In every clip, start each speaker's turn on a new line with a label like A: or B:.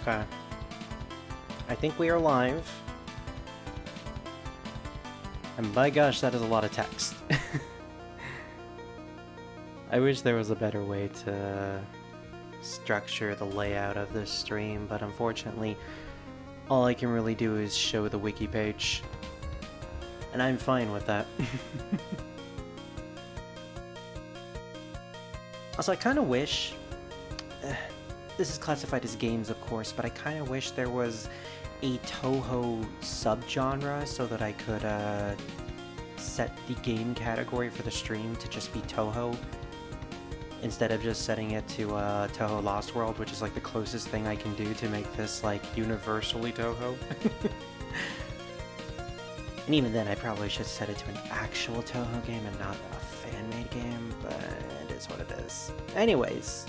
A: Okay. I think we are live. And by gosh, that is a lot of text. I wish there was a better way to structure the layout of this stream, but unfortunately, all I can really do is show the wiki page. And I'm fine with that. Also, I kind of wish... this is classified as games, of course, but I kind of wish there was a Touhou subgenre so that I could set the game category for the stream to just be Touhou, instead of just setting it to Touhou Lost World, which is like the closest thing I can do to make this like universally Touhou. And even then, I probably should set it to an actual Touhou game and not a fan-made game, but it is what it is. Anyways,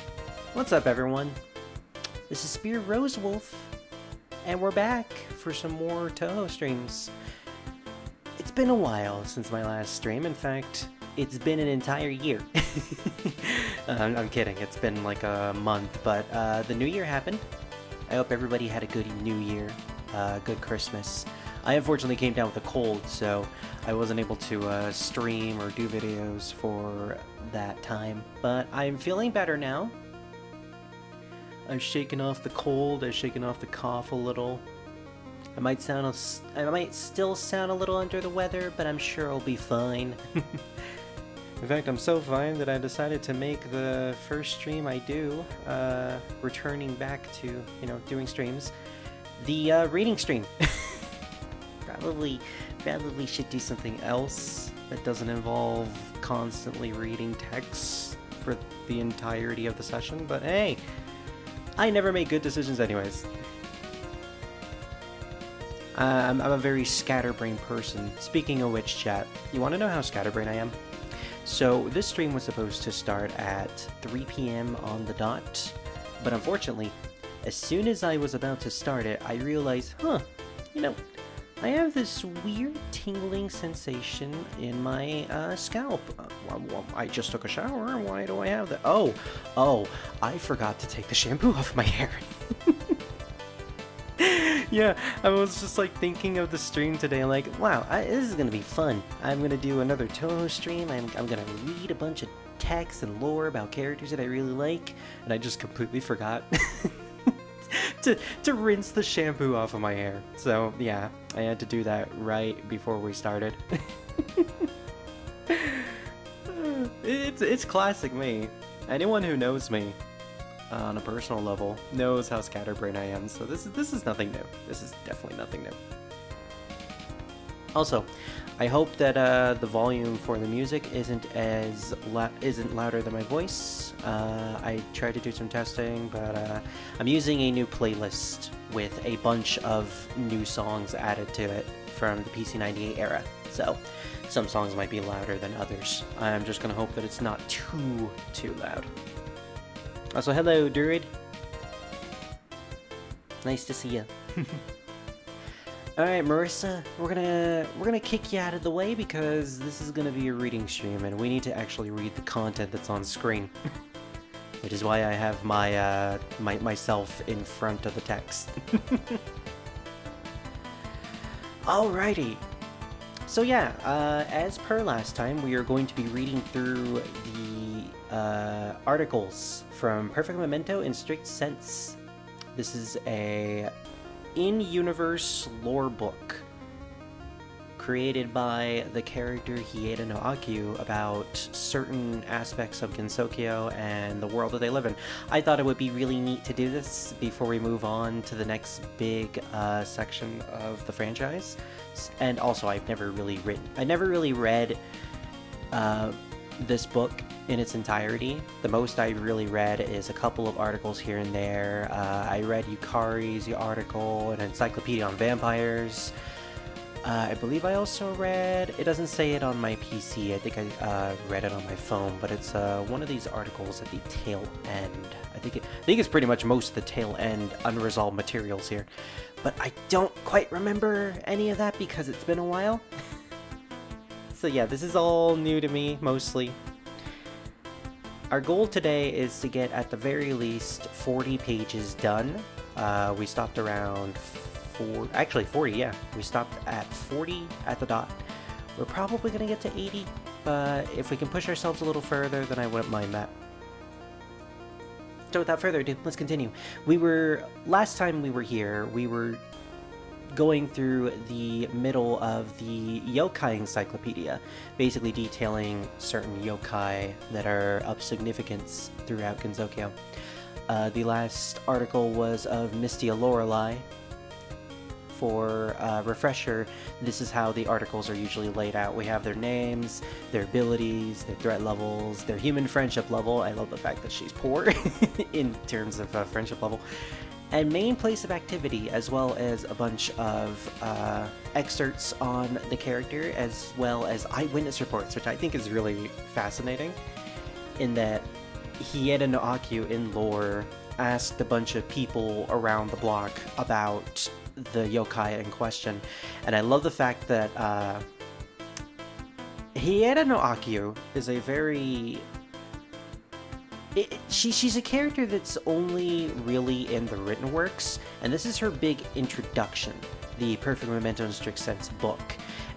A: what's up everyone? This is Spear Rosewolf, and we're back for some more Touhou streams. It's been a while since my last stream. In fact, it's been an entire year. I'm kidding, it's been like a month, but the new year happened. I hope everybody had a good new year, good Christmas. I unfortunately came down with a cold, so I wasn't able to stream or do videos for that time, but I'm feeling better now. I've shaken off the cold, I've shaken off the cough a little. I might still sound a little under the weather, but I'm sure I'll be fine. In fact, I'm so fine that I decided to make the first stream I do, returning back to, you know, doing streams, the reading stream. Probably should do something else that doesn't involve constantly reading texts for the entirety of the session, but hey, I never make good decisions anyways. I'm a very scatterbrained person. Speaking of which, chat, you want to know how scatterbrained I am? So this stream was supposed to start at 3 PM on the dot, but unfortunately, as soon as I was about to start it, I realized, you know, I have this weird tingling sensation in my scalp. I just took a shower, why do I have that? Oh, I forgot to take the shampoo off my hair. Yeah, I was just like thinking of the stream today, like, wow, this is gonna be fun. I'm gonna do another Touhou stream, I'm gonna read a bunch of text and lore about characters that I really like, and I just completely forgot to rinse the shampoo off of my hair. So yeah, I had to do that right before we started. It's classic me. Anyone who knows me on a personal level knows how scatterbrained I am, so this is nothing new. This is definitely nothing new. Also, I hope that the volume for the music isn't louder than my voice. I tried to do some testing, but I'm using a new playlist with a bunch of new songs added to it from the PC98 era. So some songs might be louder than others. I'm just gonna hope that it's not too loud. Also, hello, Druid. Nice to see you. All right, Marissa, we're gonna kick you out of the way because this is gonna be a reading stream, and we need to actually read the content that's on screen, which is why I have my myself in front of the text. Alrighty. So yeah, as per last time, we are going to be reading through the articles from Perfect Memento in Strict Sense. This is a in-universe lore book created by the character Hieda no Akyuu about certain aspects of Gensokyo and the world that they live in. I thought it would be really neat to do this before we move on to the next big section of the franchise. And also, I never really read this book in its entirety. The most I really read is a couple of articles here and there. I read Yukari's article, an encyclopedia on vampires. I believe I also read, it doesn't say it on my PC, I think I read it on my phone, but it's one of these articles at the tail end. I think it's pretty much most of the tail end unresolved materials here. But I don't quite remember any of that because it's been a while. So yeah, this is all new to me, mostly. Our goal today is to get, at the very least, 40 pages done. We stopped around 40, yeah. We stopped at 40 at the dot. We're probably going to get to 80, but if we can push ourselves a little further, then I wouldn't mind that. So without further ado, let's continue. Last time we were here, we were going through the middle of the yokai encyclopedia, basically detailing certain yokai that are of significance throughout Gensokyo. The last article was of Mistia Lorelei. For refresher, this is how the articles are usually laid out. We have their names, their abilities, their threat levels, their human friendship level. I love the fact that she's poor in terms of friendship level. And main place of activity, as well as a bunch of excerpts on the character, as well as eyewitness reports, which I think is really fascinating, in that Hieda no Akyuu in lore asked a bunch of people around the block about the yokai in question. And I love the fact that Hieda no Akyuu is a very... she's a character that's only really in the written works, and this is her big introduction, the Perfect Memento in Strict Sense book.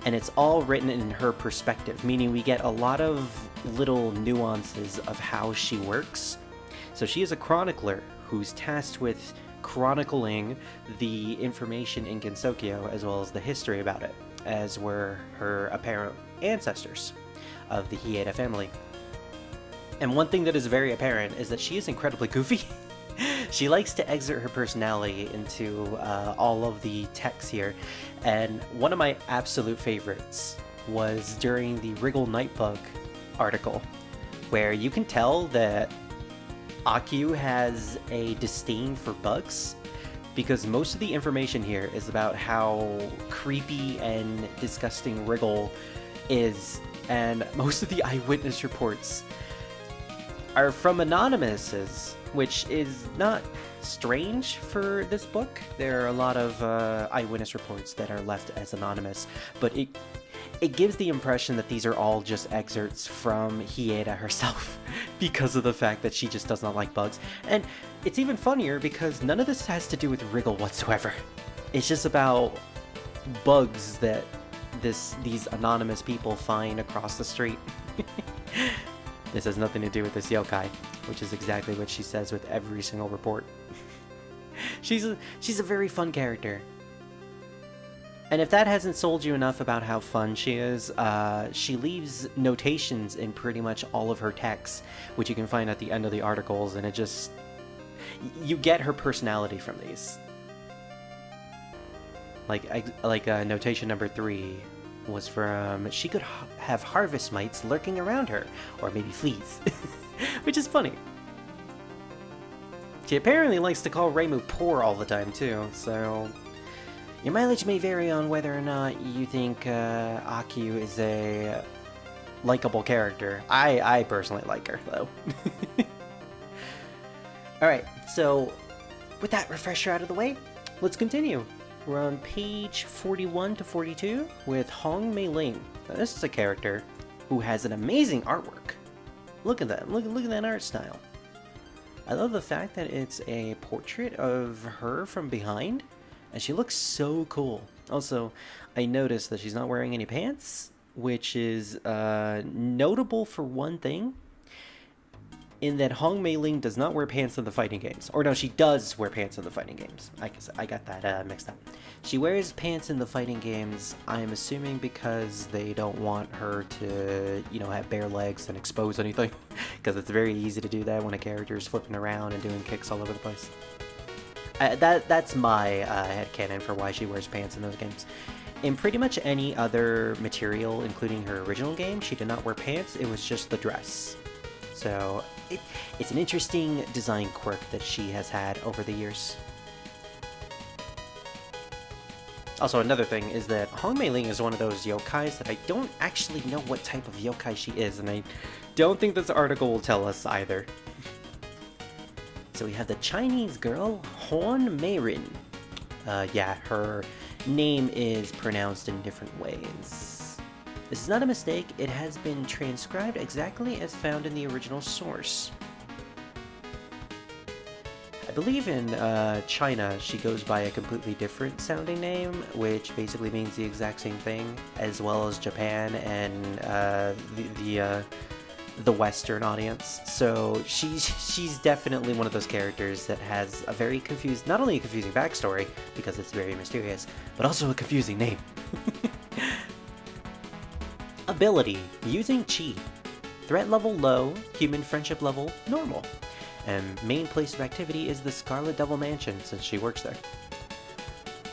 A: And it's all written in her perspective, meaning we get a lot of little nuances of how she works. So she is a chronicler who's tasked with chronicling the information in Gensokyo, as well as the history about it, as were her apparent ancestors of the Hieda family. And one thing that is very apparent is that she is incredibly goofy. She likes to exert her personality into all of the texts here, and one of my absolute favorites was during the Wriggle Nightbug article, where you can tell that Akyuu has a disdain for bugs, because most of the information here is about how creepy and disgusting Wriggle is, and most of the eyewitness reports are from anonymouses, which is not strange for this book. There are a lot of eyewitness reports that are left as anonymous, but it gives the impression that these are all just excerpts from Hieda herself because of the fact that she just does not like bugs. And it's even funnier because none of this has to do with Wriggle whatsoever. It's just about bugs that these anonymous people find across the street. This has nothing to do with this yokai, which is exactly what she says with every single report. She's a very fun character. And if that hasn't sold you enough about how fun she is, she leaves notations in pretty much all of her texts, which you can find at the end of the articles, and you get her personality from these. Like notation number 3 was from, she could have harvest mites lurking around her, or maybe fleas, which is funny. She apparently likes to call Reimu poor all the time too, so... Your mileage may vary on whether or not you think Akyuu is a likable character. I personally like her, though. Alright, so with that refresher out of the way, let's continue. We're on page 41 to 42 with Hong Mei Ling. Now, this is a character who has an amazing artwork. Look at that. Look at that art style. I love the fact that it's a portrait of her from behind, and she looks so cool. Also, I noticed that she's not wearing any pants, which is notable for one thing, in that Hong Mei Ling does not wear pants in the fighting games. Or no, she does wear pants in the fighting games. I guess I got that mixed up. She wears pants in the fighting games, I'm assuming because they don't want her to, have bare legs and expose anything. Because it's very easy to do that when a character is flipping around and doing kicks all over the place. That's my headcanon for why she wears pants in those games. In pretty much any other material, including her original game, she did not wear pants, it was just the dress. So, it's an interesting design quirk that she has had over the years. Also, another thing is that Hong Mei Ling is one of those yokais that I don't actually know what type of yokai she is, and I don't think this article will tell us either. So we have the Chinese girl, Huan Meirin. Yeah, her name is pronounced in different ways. This is not a mistake, it has been transcribed exactly as found in the original source. believe in China, she goes by a completely different sounding name, which basically means the exact same thing, as well as Japan and the Western audience. So she's definitely one of those characters that has a very confused, not only a confusing backstory, because it's very mysterious, but also a confusing name. Ability, using Chi. Threat level low, human friendship level normal. And main place of activity is the Scarlet Devil Mansion, since she works there.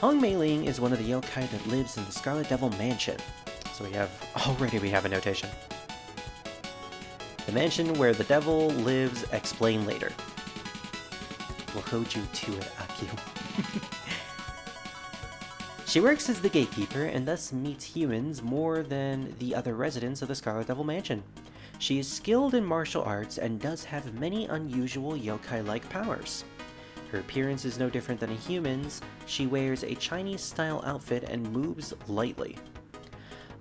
A: Hong Mei-ling is one of the yokai that lives in the Scarlet Devil Mansion. So we have a notation. The mansion where the devil lives, explain later. We'll hold you to it, Akyuu. She works as the gatekeeper and thus meets humans more than the other residents of the Scarlet Devil Mansion. She is skilled in martial arts and does have many unusual yokai-like powers. Her appearance is no different than a human's. She wears a Chinese-style outfit and moves lightly.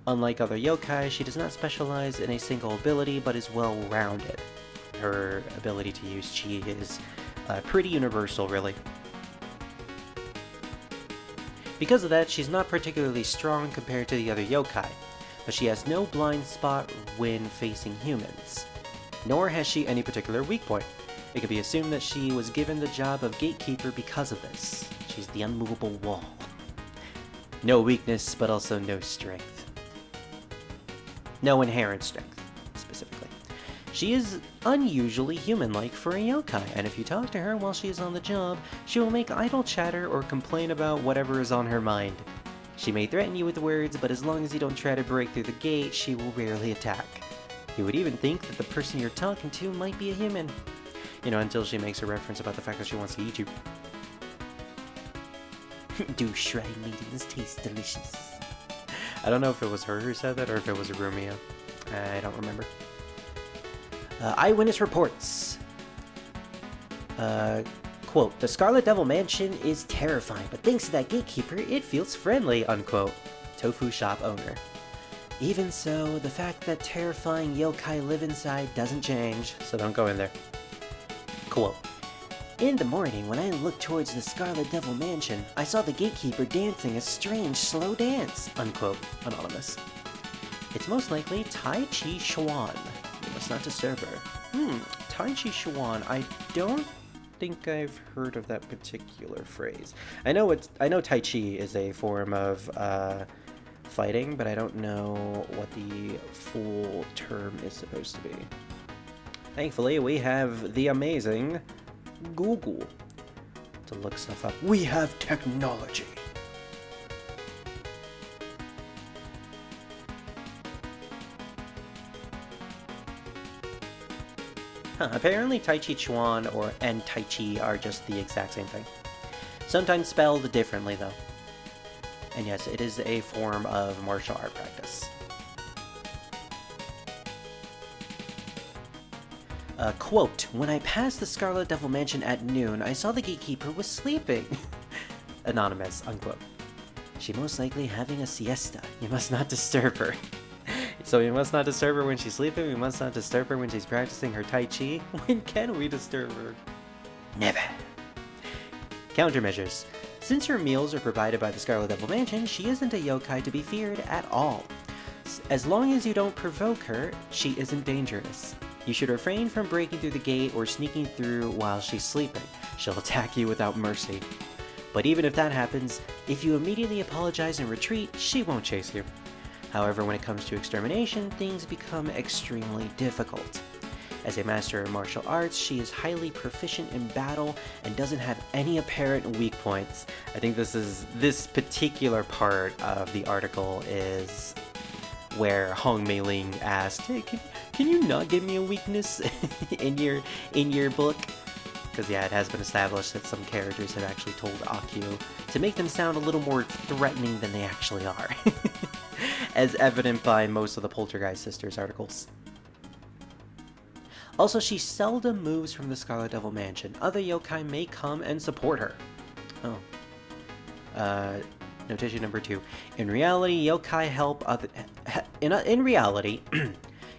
A: Unlike other yokai, she does not specialize in a single ability, but is well-rounded. Her ability to use Chi is pretty universal, really. Because of that, she's not particularly strong compared to the other yokai, but she has no blind spot when facing humans. Nor has she any particular weak point. It can be assumed that she was given the job of gatekeeper because of this. She's the unmovable wall. No weakness, but also no strength. No inherent strength, specifically. She is unusually human-like for a yokai, and if you talk to her while she is on the job, she will make idle chatter or complain about whatever is on her mind. She may threaten you with words, but as long as you don't try to break through the gate, she will rarely attack. You would even think that the person you're talking to might be a human. You know, until she makes a reference about the fact that she wants to eat you. Do shrine meetings taste delicious? I don't know if it was her who said that or if it was Rumia. I don't remember. Eyewitness reports. Quote, the Scarlet Devil Mansion is terrifying, but thanks to that gatekeeper, it feels friendly, unquote. Tofu shop owner. Even so, the fact that terrifying yokai live inside doesn't change, so don't go in there. Quote, in the morning, when I looked towards the Scarlet Devil Mansion, I saw the gatekeeper dancing a strange, slow dance, unquote, anonymous. It's most likely Tai Chi Chuan. You must not disturb her. Tai Chi Chuan, I don't think I've heard of that particular phrase. I know Tai Chi is a form of fighting, but I don't know what the full term is supposed to be. Thankfully, we have the amazing Google to look stuff up. We have technology. Apparently Tai Chi Chuan and Tai Chi are just the exact same thing. Sometimes spelled differently though. And yes, it is a form of martial art practice. Quote, when I passed the Scarlet Devil Mansion at noon, I saw the gatekeeper was sleeping. Anonymous, unquote. She most likely having a siesta. You must not disturb her. So we must not disturb her when she's sleeping, we must not disturb her when she's practicing her Tai Chi. When can we disturb her? Never. Countermeasures. Since her meals are provided by the Scarlet Devil Mansion, she isn't a yokai to be feared at all. As long as you don't provoke her, she isn't dangerous. You should refrain from breaking through the gate or sneaking through while she's sleeping. She'll attack you without mercy. But even if that happens, if you immediately apologize and retreat, she won't chase you. However, when it comes to extermination, things become extremely difficult. As a master of martial arts, she is highly proficient in battle and doesn't have any apparent weak points. I think this particular part of the article is where Hong Mei-ling asked, hey, can you not give me a weakness in your book? Because yeah, it has been established that some characters have actually told Akyuu to make them sound a little more threatening than they actually are. As evident by most of the Poltergeist Sisters articles. Also, she seldom moves from the Scarlet Devil Mansion. Other yokai may come and support her. Oh. Notation number 2. In reality, yokai help other... In reality,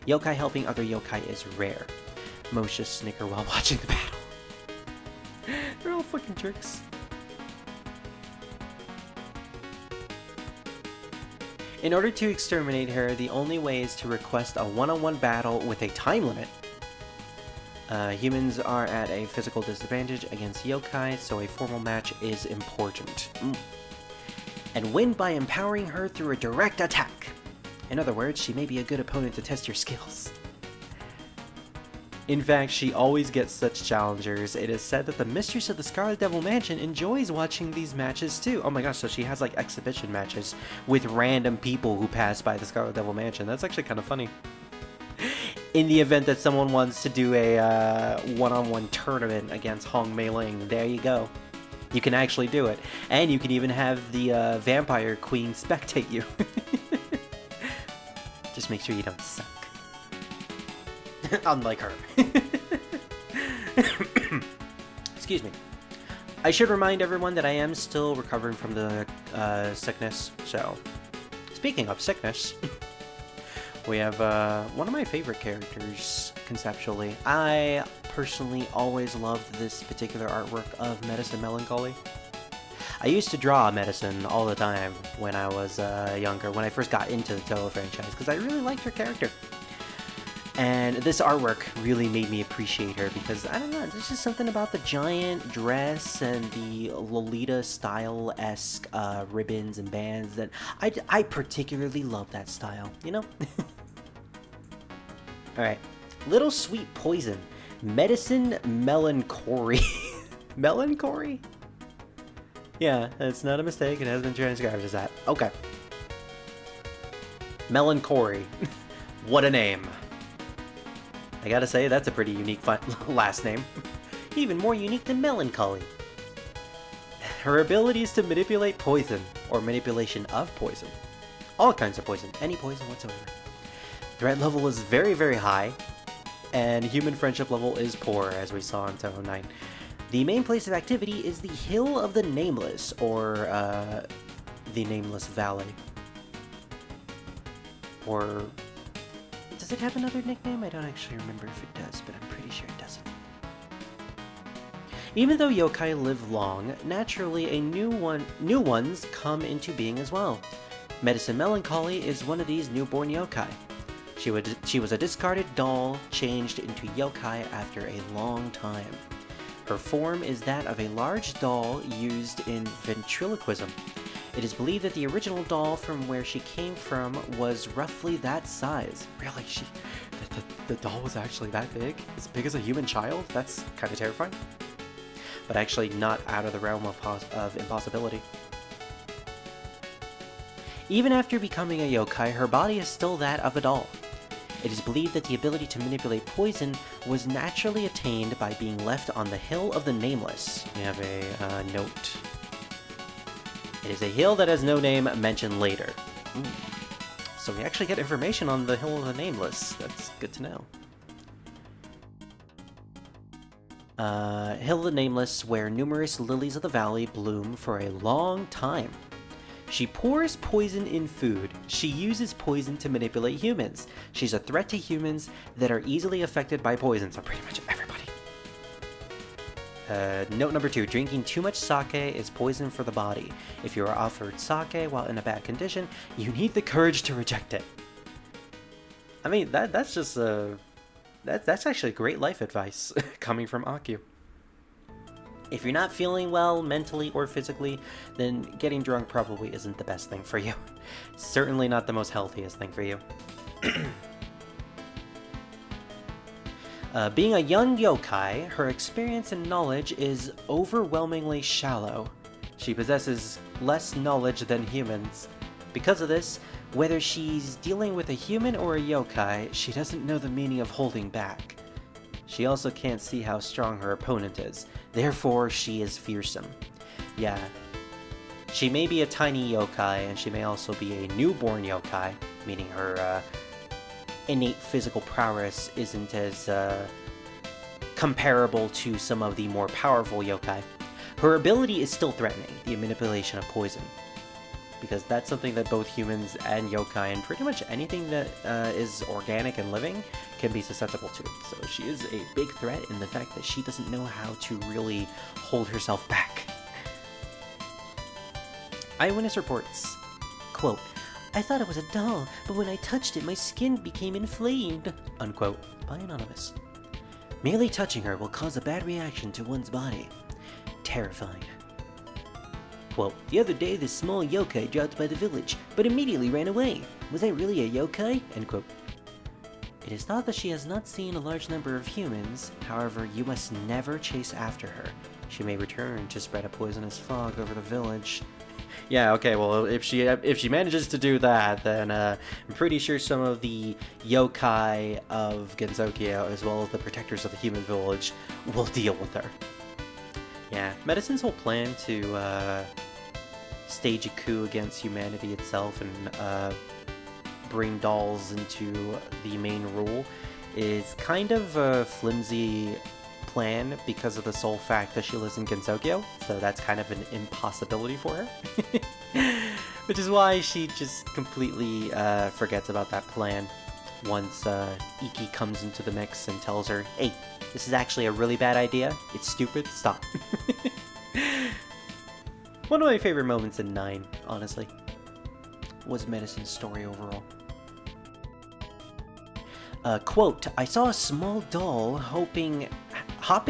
A: yokai helping other yokai is rare. Most just snicker while watching the battle. They're all Fucking jerks. In order to exterminate her, the only way is to request a one-on-one battle with a time limit. Humans are at a physical disadvantage against yokai, so a formal match is important. And win by empowering her through a direct attack. In other words, she may be a good opponent to test your skills. In fact, she always gets such challengers. It is said that the Mistress of the Scarlet Devil Mansion enjoys watching these matches too. Oh my gosh, so she has like exhibition matches with random people who pass by the Scarlet Devil Mansion. That's actually kind of funny. In the event that someone wants to do a one-on-one tournament against Hong Mei Ling, there you go. You can actually do it. And you can even have the Vampire Queen spectate you. Just make sure you don't suck. Unlike her. Excuse me. I should remind everyone that I am still recovering from the sickness, so... Speaking of sickness, we have one of my favorite characters, conceptually. I personally always loved this particular artwork of Medicine Melancholy. I used to draw Medicine all the time when I was younger, when I first got into the Touhou franchise, because I really liked her character. And this artwork really made me appreciate her because, I don't know, there's just something about the giant dress and the Lolita style-esque ribbons and bands that I particularly love that style, you know? Alright, Little Sweet Poison, Medicine Melancholy. Melancholy? Yeah, it's not a mistake, it has been transcribed as that. Okay. Melancholy. What a name. I gotta say, that's a pretty unique last name. Even more unique than Melancholy. Her ability is to manipulate poison, or manipulation of poison. All kinds of poison, any poison whatsoever. Threat level is very, very high, and human friendship level is poor, as we saw in Touhou 9. The main place of activity is the Hill of the Nameless, or the Nameless Valley. Or... does it have another nickname? I don't actually remember if it does, but I'm pretty sure it doesn't. Even though yokai live long, naturally new ones come into being as well. Medicine Melancholy is one of these newborn yokai. She was a discarded doll changed into yokai after a long time. Her form is that of a large doll used in ventriloquism. It is believed that the original doll from where she came from was roughly that size. Really? The doll was actually that big? As big as a human child? That's kind of terrifying. But actually not out of the realm of impossibility. Even after becoming a yokai, her body is still that of a doll. It is believed that the ability to manipulate poison was naturally attained by being left on the Hill of the Nameless. We have a note. It is a hill that has no name mentioned later. So we actually get information on the Hill of the Nameless. That's good to know. Hill of the Nameless, where numerous lilies of the valley bloom for a long time. She pours poison in food. She uses poison to manipulate humans. She's a threat to humans that are easily affected by poison, so pretty much everybody. Note number 2, drinking too much sake is poison for the body. If you are offered sake while in a bad condition, you need the courage to reject it. I mean, that's just that's actually great life advice coming from Akyuu. If you're not feeling well mentally or physically, then getting drunk probably isn't the best thing for you. Certainly not the most healthiest thing for you. Being a young yokai, her experience and knowledge is overwhelmingly shallow. She possesses less knowledge than humans. Because of this, whether she's dealing with a human or a yokai, she doesn't know the meaning of holding back. She also can't see how strong her opponent is, therefore she is fearsome. Yeah, she may be a tiny yokai, and she may also be a newborn yokai, meaning her innate physical prowess isn't as comparable to some of the more powerful yokai. Her ability is still threatening, the manipulation of poison. because that's something that both humans and yokai and pretty much anything that is organic and living can be susceptible to. So she is a big threat in the fact that she doesn't know how to really hold herself back. Eyewitness reports, quote, "I thought it was a doll, but when I touched it, my skin became inflamed," unquote, by Anonymous. "Merely touching her will cause a bad reaction to one's body. Terrifying." Quote, "The other day this small yokai dropped by the village, but immediately ran away. Was that really a yokai?" End quote. It is thought that she has not seen a large number of humans, however, you must never chase after her. She may return to spread a poisonous fog over the village. Yeah, okay, well, if she manages to do that, then I'm pretty sure some of the yokai of Gensokyo, as well as the protectors of the human village, will deal with her. Yeah, Medicine's whole plan to stage a coup against humanity itself and bring dolls into the main rule is kind of a flimsy plan because of the sole fact that she lives in Gensokyo, so that's kind of an impossibility for her. Which is why she just completely forgets about that plan once Iki comes into the mix and tells her, "Hey, this is actually a really bad idea. It's stupid. Stop." One of my favorite moments in 9, honestly, was Medicine's story overall. Quote, "I saw a small doll hopping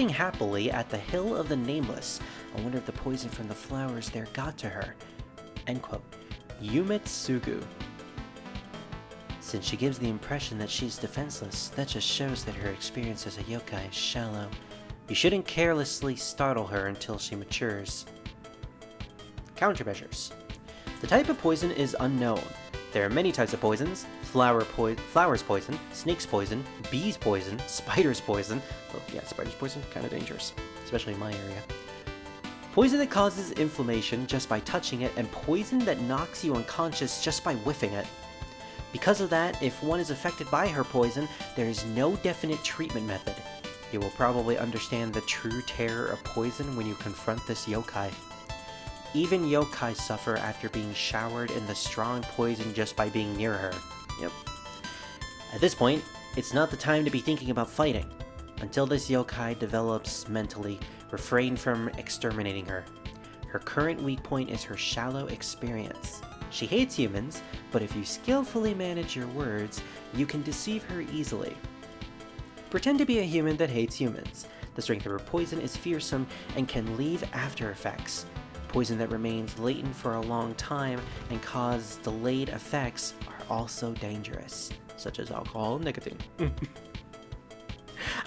A: happily at the Hill of the Nameless. I wonder if the poison from the flowers there got to her." End quote. Yumitsugu. "Since she gives the impression that she's defenseless, that just shows that her experience as a yokai is shallow. You shouldn't carelessly startle her until she matures." Countermeasures. The type of poison is unknown. There are many types of poisons: flowers poison, snakes poison, bees poison, spiders poison. Well, yeah, spiders poison, kind of dangerous, especially in my area. Poison that causes inflammation just by touching it, and poison that knocks you unconscious just by whiffing it. Because of that, if one is affected by her poison, there is no definite treatment method. You will probably understand the true terror of poison when you confront this yokai. Even yokai suffer after being showered in the strong poison just by being near her. Yep. At this point, it's not the time to be thinking about fighting. Until this yokai develops mentally, refrain from exterminating her. Her current weak point is her shallow experience. She hates humans, but if you skillfully manage your words, you can deceive her easily. Pretend to be a human that hates humans. The strength of her poison is fearsome and can leave after effects. Poison that remains latent for a long time and cause delayed effects are also dangerous, such as alcohol and nicotine.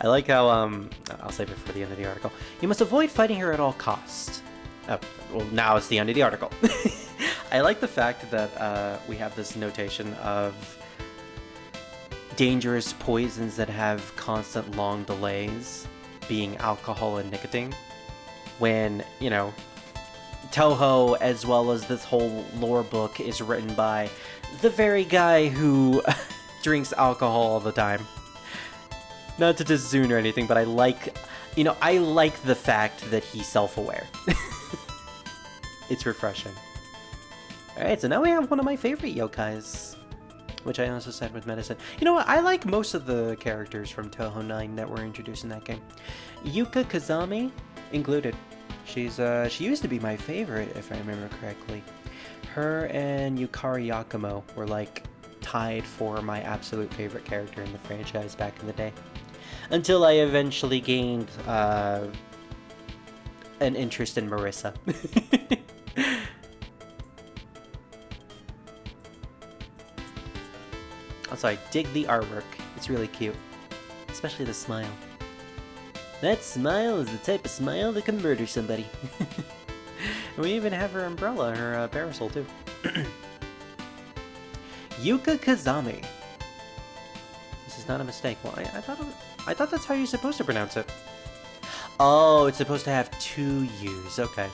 A: I like how, I'll save it for the end of the article. "You must avoid fighting her at all costs." Oh, well, now it's the end of the article. I like the fact that we have this notation of dangerous poisons that have constant long delays being alcohol and nicotine. When, you know, Touhou, as well as this whole lore book, is written by the very guy who drinks alcohol all the time. Not to diszoon or anything, but I like the fact that he's self-aware. It's refreshing. Alright, so now we have one of my favorite yokais, which I also said with Medicine. You know what, I like most of the characters from Touhou 9 that were introduced in that game. Yuka Kazami included. She used to be my favorite, if I remember correctly. Her and Yukari Yakumo were like tied for my absolute favorite character in the franchise back in the day. Until I eventually gained an interest in Marissa. Also, I dig the artwork. It's really cute. Especially the smile. That smile is the type of smile that can murder somebody. And we even have her umbrella, her parasol too. Yuka Kazami. This is not a mistake. Well, I thought that's how you're supposed to pronounce it. Oh, it's supposed to have 2 U's. Okay.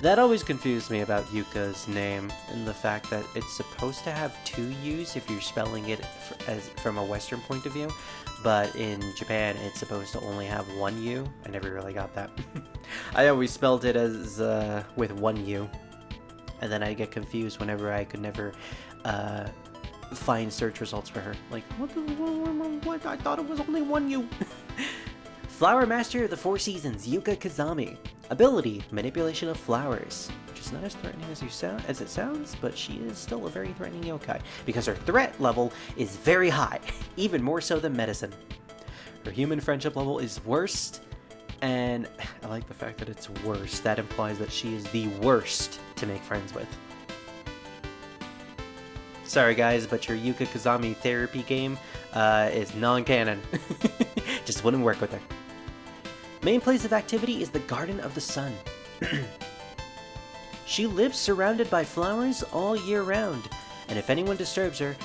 A: That always confused me about Yuka's name, and the fact that it's supposed to have 2 U's if you're spelling it from a Western point of view, but in Japan it's supposed to only have 1 U. I never really got that. I always spelled it as with 1 U. And then I get confused whenever I could never find search results for her. Like, what? I thought it was only one you. Flower Master of the Four Seasons, Yuka Kazami. Ability, manipulation of flowers. Which is not as threatening as it sounds, but she is still a very threatening yokai. Because her threat level is very high, even more so than medicine. Her human friendship level is worst, and I like the fact that it's worse. That implies that she is the worst to make friends with. Sorry guys, but your Yuka Kazami therapy game is non-canon. Just wouldn't work with her. Main place of activity is the Garden of the Sun. She lives surrounded by flowers all year round, and if anyone disturbs her,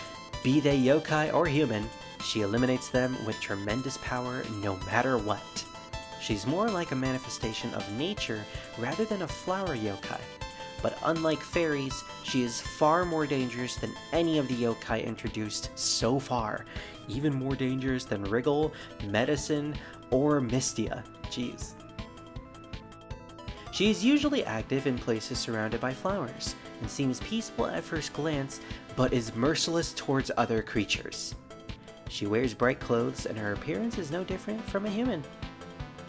A: be they yokai or human, she eliminates them with tremendous power no matter what. She's more like a manifestation of nature rather than a flower yokai. But unlike fairies, she is far more dangerous than any of the yokai introduced so far. Even more dangerous than Wriggle, Medicine, or Mystia. Jeez. She is usually active in places surrounded by flowers, and seems peaceful at first glance, but is merciless towards other creatures. She wears bright clothes, and her appearance is no different from a human.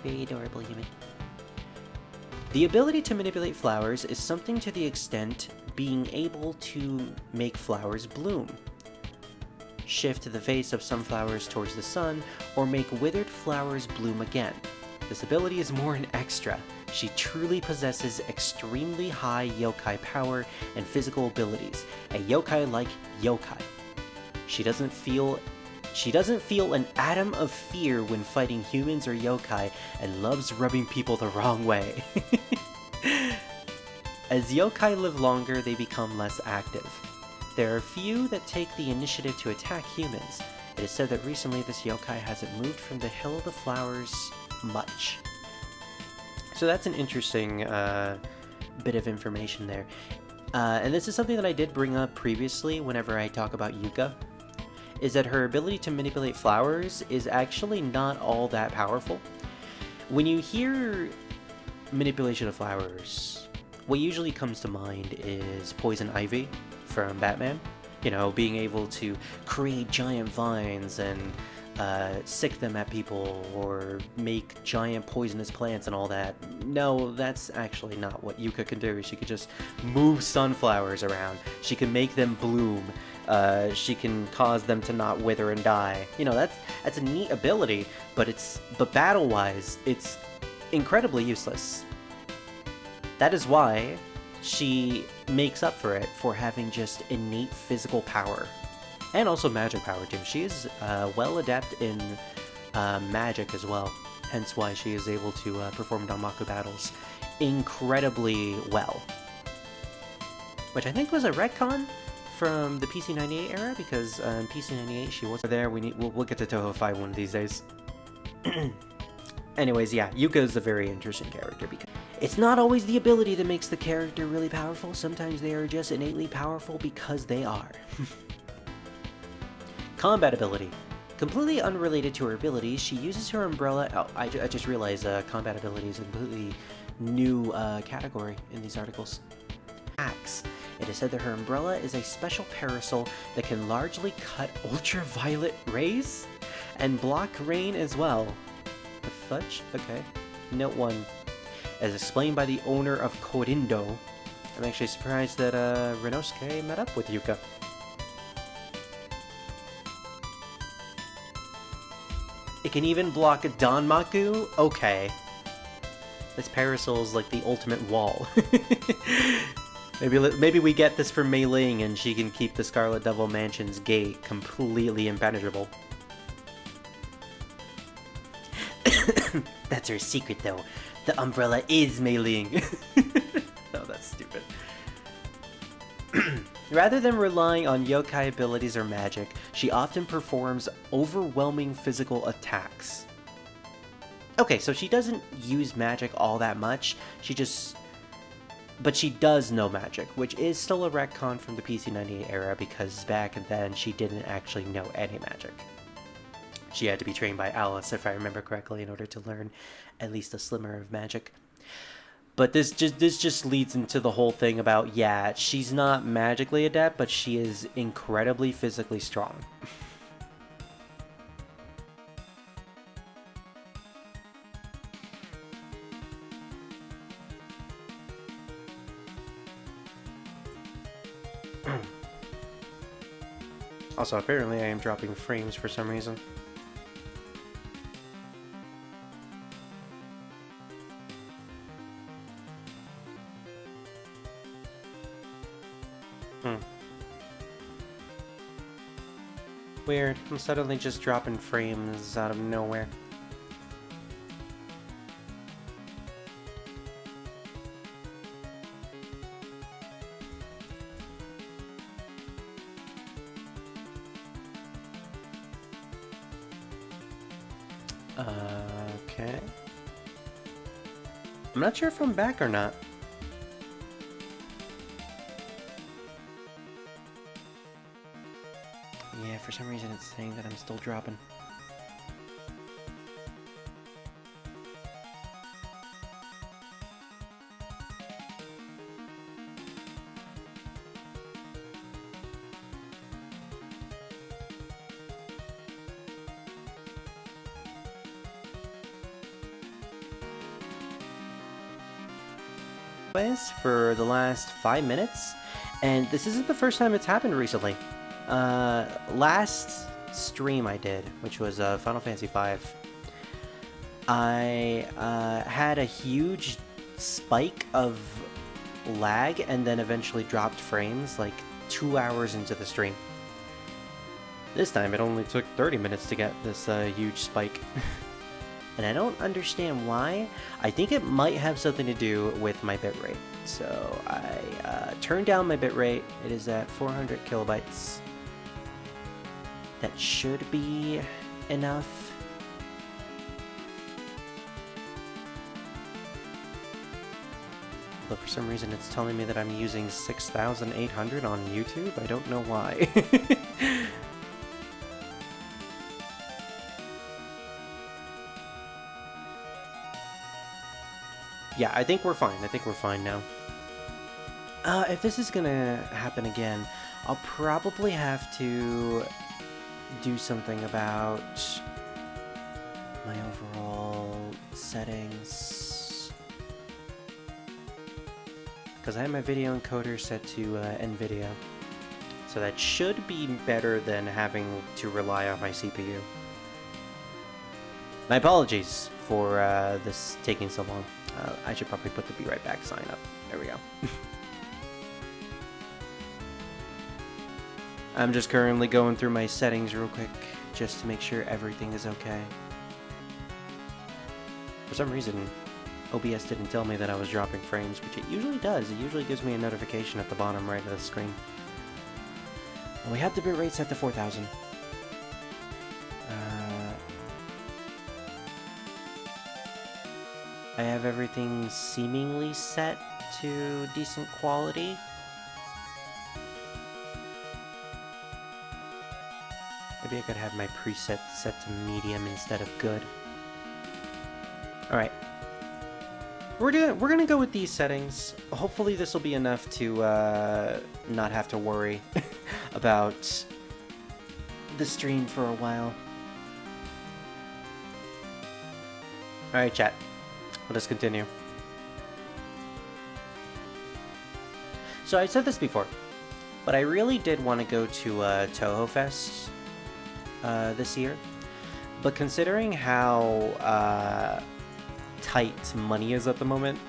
A: Very adorable human. The ability to manipulate flowers is something to the extent being able to make flowers bloom, shift the face of some flowers towards the sun, or make withered flowers bloom again. This ability is more an extra. She truly possesses extremely high yokai power and physical abilities, a yokai-like yokai. She doesn't feel an atom of fear when fighting humans or yokai, and loves rubbing people the wrong way. As yokai live longer, they become less active. There are few that take the initiative to attack humans. It is said that recently this yokai hasn't moved from the Hill of the Flowers much. So that's an interesting bit of information there. And this is something that I did bring up previously whenever I talk about Yuka, is that her ability to manipulate flowers is actually not all that powerful. When you hear manipulation of flowers, what usually comes to mind is Poison Ivy from Batman. You know, being able to create giant vines and sick them at people, or make giant poisonous plants and all that. No, that's actually not what Yuka can do. She could just move sunflowers around. She can make them bloom. She can cause them to not wither and die. You know, that's a neat ability, but battle-wise, it's incredibly useless. That is why she makes up for it for having just innate physical power. And also magic power too. She is well adept in magic as well. Hence why she is able to perform Danmaku battles incredibly well. Which I think was a retcon from the PC98 era, because in PC98 she wasn't there. We'll get to Touhou 5 one of these days. Anyways, yeah, Yuka is a very interesting character because it's not always the ability that makes the character really powerful. Sometimes they are just innately powerful because they are. Combat ability. Completely unrelated to her abilities, she uses her umbrella. Oh, I just realized combat ability is a completely new category in these articles. Axe. It is said that her umbrella is a special parasol that can largely cut ultraviolet rays and block rain as well. The fudge? Okay. Note 1. As explained by the owner of Korindo, I'm actually surprised that Renosuke met up with Yuka. It can even block Danmaku? Okay. This parasol is like the ultimate wall. Maybe we get this from Mei Ling and she can keep the Scarlet Devil Mansion's gate completely impenetrable. That's her secret though. The umbrella is Mei Ling. Oh, that's stupid. Rather than relying on yokai abilities or magic, she often performs overwhelming physical attacks. Okay, so she doesn't use magic all that much, but she does know magic, which is still a retcon from the PC98 era, because back then she didn't actually know any magic. She had to be trained by Alice, if I remember correctly, in order to learn at least a slimmer of magic. But this just leads into the whole thing about, yeah, she's not magically adept, but she is incredibly physically strong. Also, apparently I am dropping frames for some reason. Weird. I'm suddenly just dropping frames out of nowhere. Okay. I'm not sure if I'm back or not. Yeah, for some reason it's saying that I'm still dropping. For the last 5 minutes, and this isn't the first time it's happened recently. Last stream I did, which was Final Fantasy V, I had a huge spike of lag and then eventually dropped frames like 2 hours into the stream. This time it only took 30 minutes to get this huge spike. And I don't understand why. I think it might have something to do with my bitrate. So I turned down my bitrate. It is at 400 kilobytes. That should be enough. But for some reason it's telling me that I'm using 6,800 on YouTube. I don't know why. Yeah, I think we're fine. I think we're fine now. If this is gonna happen again, I'll probably have to do something about my overall settings. Because I have my video encoder set to NVIDIA. So that should be better than having to rely on my CPU. My apologies for this taking so long. I should probably put the Be Right Back sign up. There we go. I'm just currently going through my settings real quick, just to make sure everything is okay. For some reason, OBS didn't tell me that I was dropping frames, which it usually does. It usually gives me a notification at the bottom right of the screen. And we have the bitrate set to 4,000. I have everything seemingly set to decent quality. Maybe I could have my preset set to medium instead of good. Alright. We're gonna go with these settings. Hopefully this will be enough to not have to worry about the stream for a while. Alright, chat. Let us continue. So I said this before, but I really did want to go to Touhou Fest this year. But considering how tight money is at the moment,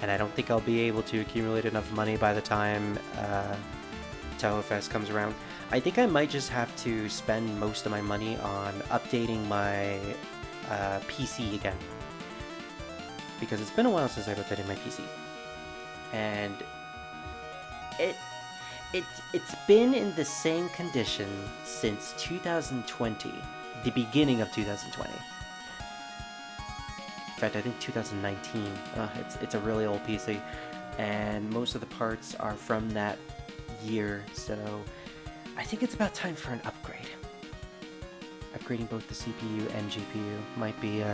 A: and I don't think I'll be able to accumulate enough money by the time Touhou Fest comes around, I think I might just have to spend most of my money on updating my PC again. Because it's been a while since I've updated my PC. And it's been in the same condition since 2020, the beginning of 2020. In fact, I think 2019. It's a really old PC, and most of the parts are from that year, so I think it's about time for an upgrade. Upgrading both the CPU and GPU might be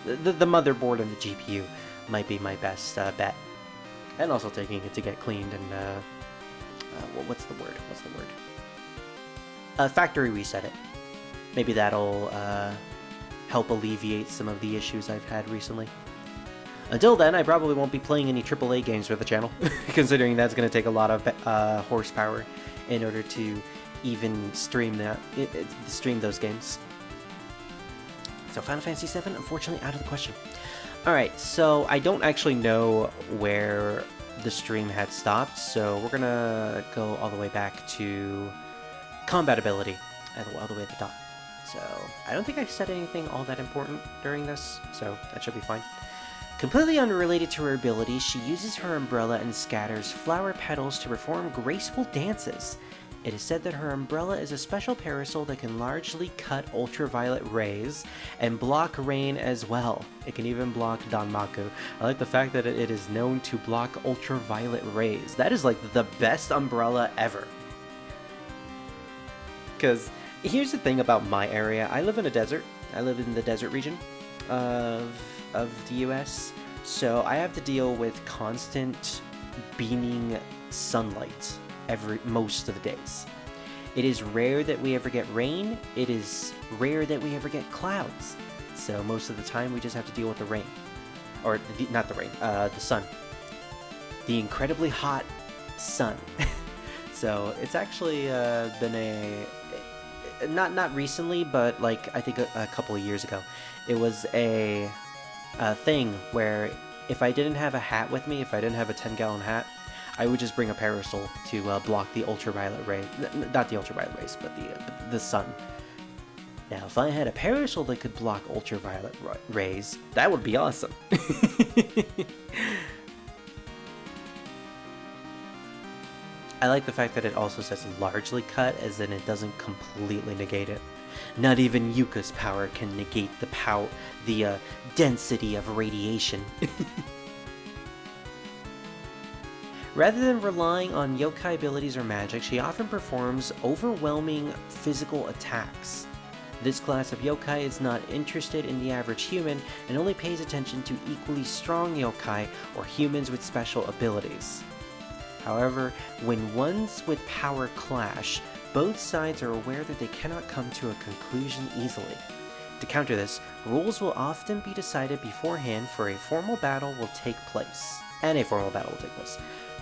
A: the motherboard and the GPU might be my best bet. And also taking it to get cleaned and, what's the word? Factory reset it. Maybe that'll help alleviate some of the issues I've had recently. Until then, I probably won't be playing any AAA games for the channel, considering that's going to take a lot of horsepower in order to even stream those games. So Final Fantasy VII, unfortunately, out of the question. Alright, so I don't actually know where the stream had stopped, so we're going to go all the way back to combat ability, all the way at the top. So I don't think I said anything all that important during this, so that should be fine. Completely unrelated to her ability, she uses her umbrella and scatters flower petals to perform graceful dances. It is said that her umbrella is a special parasol that can largely cut ultraviolet rays and block rain as well. It can even block Danmaku. I like the fact that it is known to block ultraviolet rays. That is like the best umbrella ever. Because here's the thing about my area. I live in a desert. I live in the desert region of the US. So I have to deal with constant beaming sunlight most of the days. It is rare that we ever get rain. It is rare that we ever get clouds. So most of the time we just have to deal with the rain. Or, not the rain, the sun. The incredibly hot sun. So it's actually been not recently, but like I think a couple of years ago. It was a thing where if I didn't have a hat with me, if I didn't have a 10-gallon hat, I would just bring a parasol to block the ultraviolet ray. Not the ultraviolet rays, but the sun. Now, if I had a parasol that could block ultraviolet rays, that would be awesome. I like the fact that it also says largely cut, as in it doesn't completely negate it. Not even Yuka's power can negate the density of radiation. Rather than relying on yokai abilities or magic, she often performs overwhelming physical attacks. This class of yokai is not interested in the average human and only pays attention to equally strong yokai or humans with special abilities. However, when ones with power clash, both sides are aware that they cannot come to a conclusion easily. To counter this, rules will often be decided beforehand for a formal battle will take place.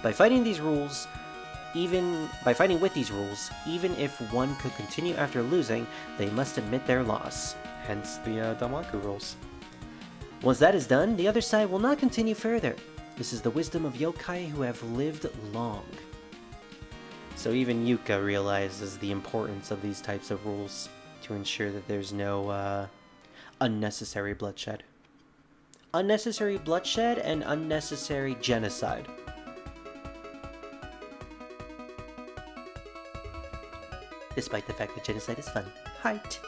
A: By fighting with these rules, even if one could continue after losing, they must admit their loss. Hence the Danmaku rules. Once that is done, the other side will not continue further. This is the wisdom of yokai who have lived long. So even Yuka realizes the importance of these types of rules to ensure that there's no unnecessary bloodshed. Unnecessary bloodshed and unnecessary genocide. Despite the fact that genocide is fun. Heart.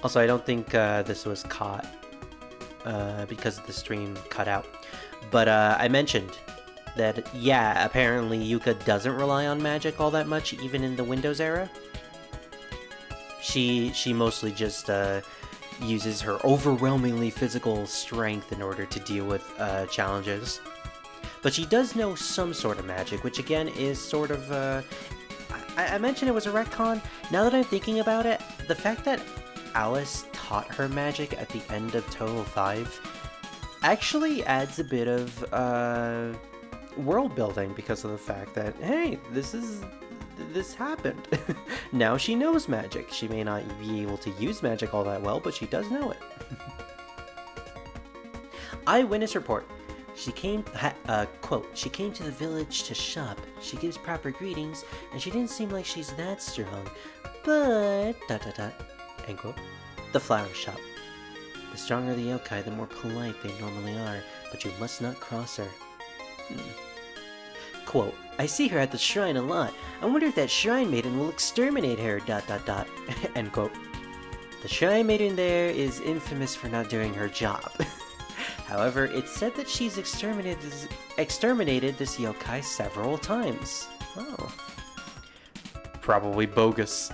A: Also, I don't think this was caught because the stream cut out. But I mentioned that, yeah, apparently Yuka doesn't rely on magic all that much, even in the Windows era. She mostly just uses her overwhelmingly physical strength in order to deal with challenges. But she does know some sort of magic, which again is sort of, I mentioned it was a retcon. Now that I'm thinking about it, the fact that Alice taught her magic at the end of Touhou 5 actually adds a bit of world building, because of the fact that, hey, this happened. Now she knows magic. She may not be able to use magic all that well, but she does know it. Eyewitness report. She came, quote, she came to the village to shop. She gives proper greetings, and she didn't seem like she's that strong. But, ... end quote. The flower shop. The stronger the yokai, the more polite they normally are, but you must not cross her. Quote, I see her at the shrine a lot. I wonder if that shrine maiden will exterminate her, ... end quote. The shrine maiden there is infamous for not doing her job. However, it's said that she's exterminated this yokai several times. Oh. probably bogus.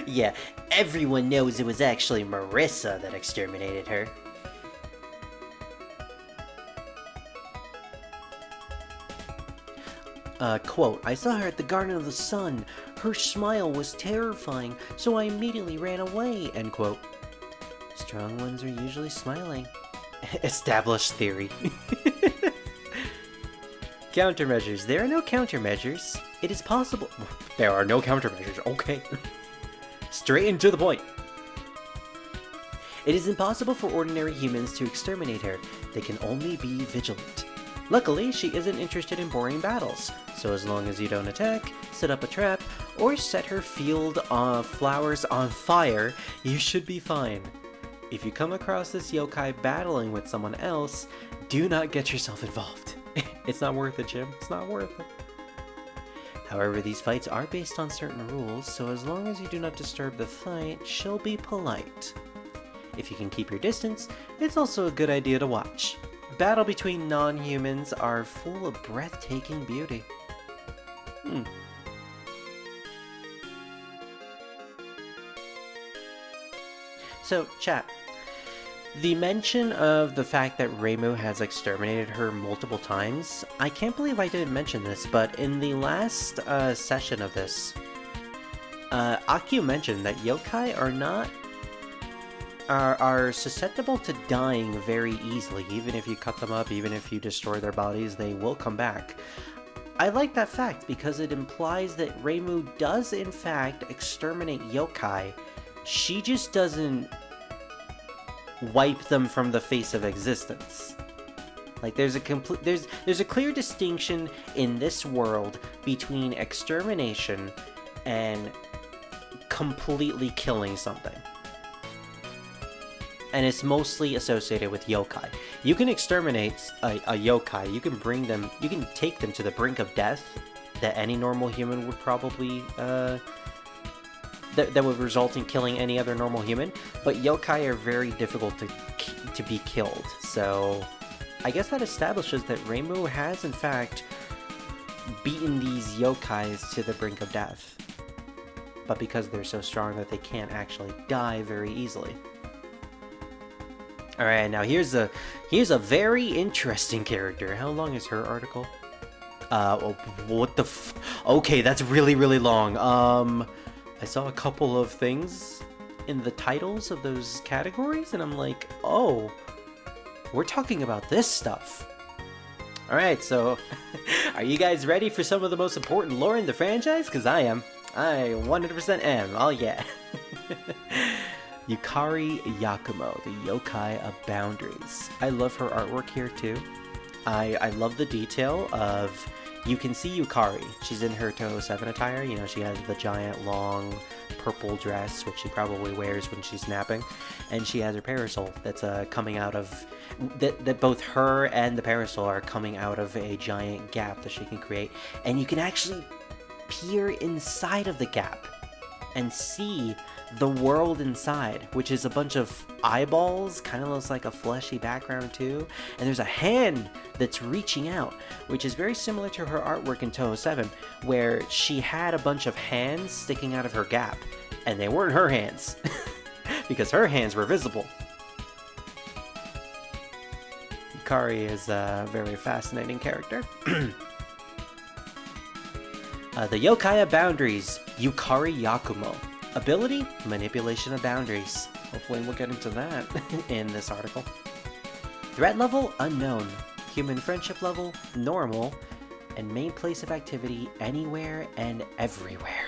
A: Yeah, everyone knows it was actually Marissa that exterminated her. Quote, I saw her at the Garden of the Sun. Her smile was terrifying, so I immediately ran away, end quote. Strong ones are usually smiling. Established theory. Countermeasures. There are no countermeasures. It is possible. There are no countermeasures. Okay. Straight and to the point. It is impossible for ordinary humans to exterminate her. They can only be vigilant. Luckily, she isn't interested in boring battles, so as long as you don't attack, set up a trap, or set her field of flowers on fire, you should be fine. If you come across this yokai battling with someone else, do not get yourself involved. It's not worth it, Jim. It's not worth it. However, these fights are based on certain rules, so as long as you do not disturb the fight, she'll be polite. If you can keep your distance, it's also a good idea to watch. Battle between non-humans are full of breathtaking beauty. So, chat. The mention of the fact that Reimu has exterminated her multiple times, I can't believe I didn't mention this, but in the last session of this, Akyuu mentioned that yokai are susceptible to dying very easily. Even if you cut them up, even if you destroy their bodies, they will come back. I like that fact because it implies that Reimu does in fact exterminate yokai. She just doesn't wipe them from the face of existence. Like there's a clear distinction in this world between extermination and completely killing something. And it's mostly associated with yokai. You can exterminate a yokai, you can take them to the brink of death that any normal human would probably, that would result in killing any other normal human, but yokai are very difficult to be killed. So I guess that establishes that Reimu has in fact beaten these yokais to the brink of death. But because they're so strong that they can't actually die very easily. Alright, now here's a very interesting character. How long is her article? What the okay, that's really, really long. I saw a couple of things in the titles of those categories, and I'm like, oh, we're talking about this stuff. Alright, so, are you guys ready for some of the most important lore in the franchise? Because I am. I 100% am. Oh yeah. Yukari Yakumo, the yokai of boundaries. I love her artwork here too. I love the detail of, you can see Yukari. She's in her Touhou 7 attire, you know, she has the giant long purple dress, which she probably wears when she's napping, and she has her parasol that's coming out of, that both her and the parasol are coming out of a giant gap that she can create, and you can actually peer inside of the gap and see the world inside, which is a bunch of eyeballs, kind of looks like a fleshy background too, and there's a hand that's reaching out, which is very similar to her artwork in Touhou 7, where she had a bunch of hands sticking out of her gap, and they weren't her hands, because her hands were visible. Yukari is a very fascinating character. The yokai of boundaries, Yukari Yakumo. Ability, manipulation of boundaries. Hopefully we'll get into that in this article. Threat level, unknown. Human friendship level, normal. And main place of activity, anywhere and everywhere.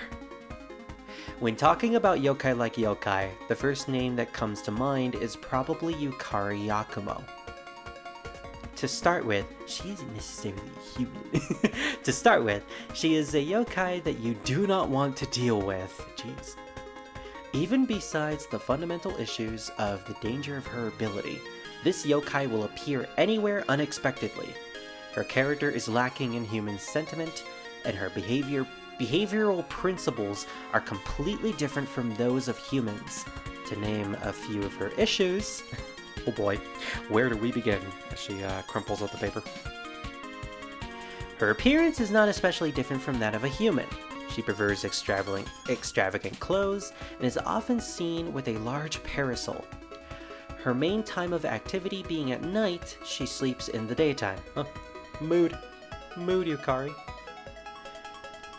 A: When talking about yokai like yokai, the first name that comes to mind is probably Yukari Yakumo. To start with, she isn't necessarily human. To start with, she is a yokai that you do not want to deal with. Jeez. Even besides the fundamental issues of the danger of her ability, this yokai will appear anywhere unexpectedly. Her character is lacking in human sentiment, and her behavioral principles are completely different from those of humans. To name a few of her issues... Oh boy, where do we begin? As she crumples up the paper. Her appearance is not especially different from that of a human. She prefers extravagant clothes and is often seen with a large parasol. Her main time of activity being at night, she sleeps in the daytime. Huh. Mood, Yukari.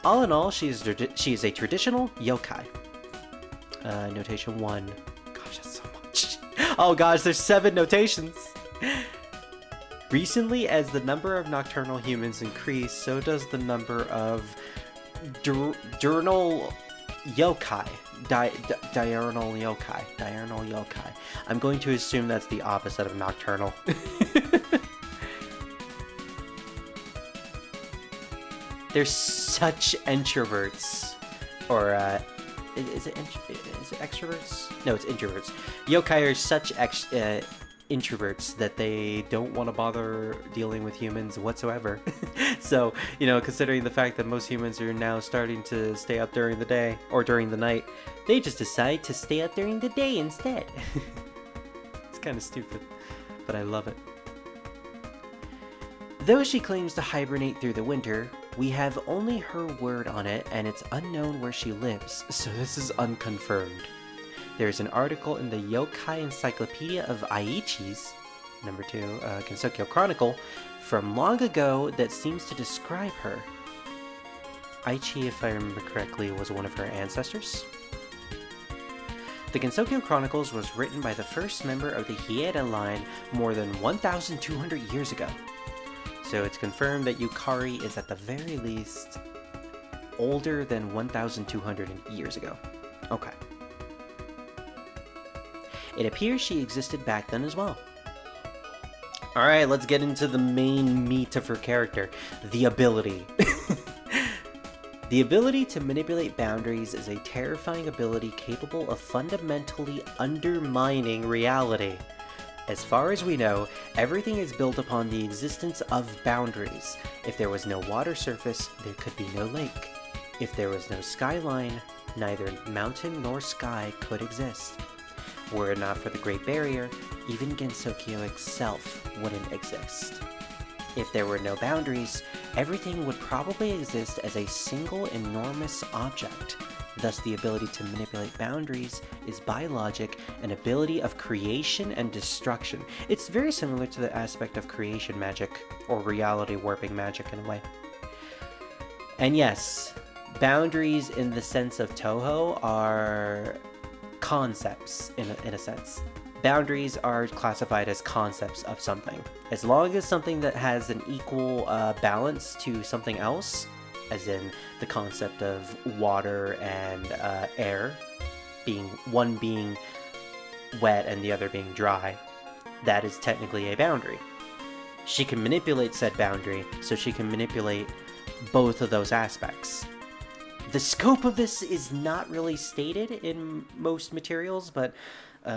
A: All in all, she is a traditional yokai. Notation 1. Gosh, that's so much. Oh gosh, there's 7 notations! Recently, as the number of nocturnal humans increase, so does the number of diurnal yokai. Diurnal yokai. I'm going to assume that's the opposite of nocturnal. They're such introverts. Or, is it extroverts? No, it's introverts. Yokai are such introverts that they don't want to bother dealing with humans whatsoever. So, you know, considering the fact that most humans are now starting to stay up during the day or during the night, they just decide to stay up during the day instead. It's kind of stupid, but I love it. Though she claims to hibernate through the winter, we have only her word on it, and it's unknown where she lives, so this is unconfirmed. There's an article in the Yokai Encyclopedia of Aichi's, number 2, Gensokyo Chronicle, from long ago that seems to describe her. Aichi, if I remember correctly, was one of her ancestors. The Gensokyo Chronicles was written by the first member of the Hieda line more than 1,200 years ago. So it's confirmed that Yukari is at the very least older than 1,200 years ago. Okay. It appears she existed back then as well. Alright, let's get into the main meat of her character. The ability. The ability to manipulate boundaries is a terrifying ability capable of fundamentally undermining reality. As far as we know, everything is built upon the existence of boundaries. If there was no water surface, there could be no lake. If there was no skyline, neither mountain nor sky could exist. Were it not for the Great Barrier, even Gensokyo itself wouldn't exist. If there were no boundaries, everything would probably exist as a single enormous object. Thus, the ability to manipulate boundaries is, by logic, an ability of creation and destruction. It's very similar to the aspect of creation magic, or reality warping magic in a way. And yes, boundaries in the sense of Touhou are concepts, in a sense. Boundaries are classified as concepts of something. As long as something that has an equal balance to something else, as in the concept of water and air, one being wet and the other being dry, that is technically a boundary. She can manipulate said boundary, so she can manipulate both of those aspects. The scope of this is not really stated in most materials, but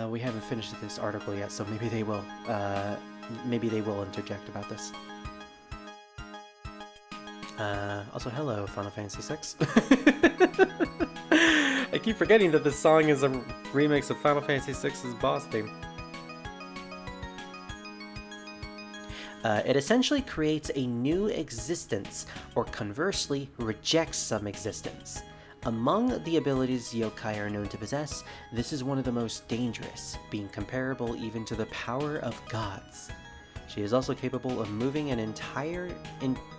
A: we haven't finished this article yet, so maybe they will. Maybe they will interject about this. Also, hello, Final Fantasy VI. I keep forgetting that this song is a remix of Final Fantasy VI's boss theme. It essentially creates a new existence, or conversely, rejects some existence. Among the abilities yokai are known to possess, this is one of the most dangerous, being comparable even to the power of gods. She is also capable of moving an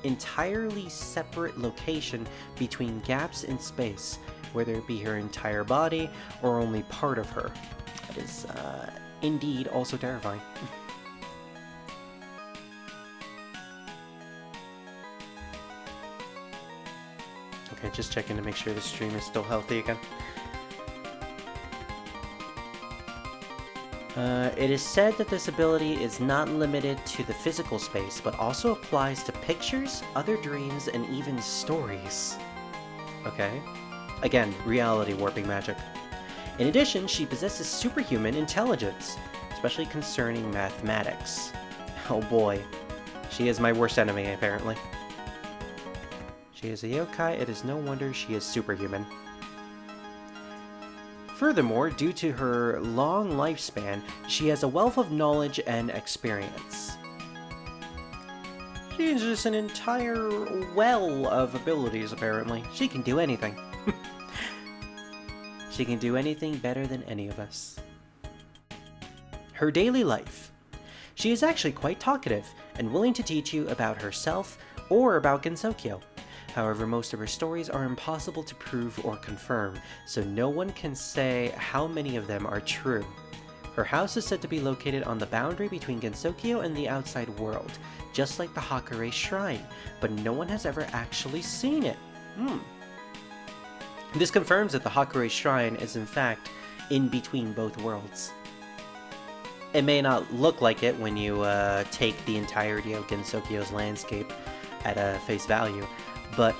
A: entirely separate location between gaps in space, whether it be her entire body or only part of her. That is, indeed also terrifying. Okay, just checking to make sure the stream is still healthy again. It is said that this ability is not limited to the physical space, but also applies to pictures, other dreams, and even stories. Okay. Again, reality warping magic. In addition, she possesses superhuman intelligence, especially concerning mathematics. Oh boy. She is my worst enemy, apparently. She is a yokai, it is no wonder she is superhuman. Furthermore, due to her long lifespan, she has a wealth of knowledge and experience. She is just an entire well of abilities, apparently. She can do anything. She can do anything better than any of us. Her daily life. She is actually quite talkative and willing to teach you about herself or about Gensokyo. However, most of her stories are impossible to prove or confirm, so no one can say how many of them are true. Her house is said to be located on the boundary between Gensokyo and the outside world, just like the Hakure Shrine, but no one has ever actually seen it. This confirms that the Hakure Shrine is in fact in between both worlds. It may not look like it when you take the entirety of Gensokyo's landscape at face value, but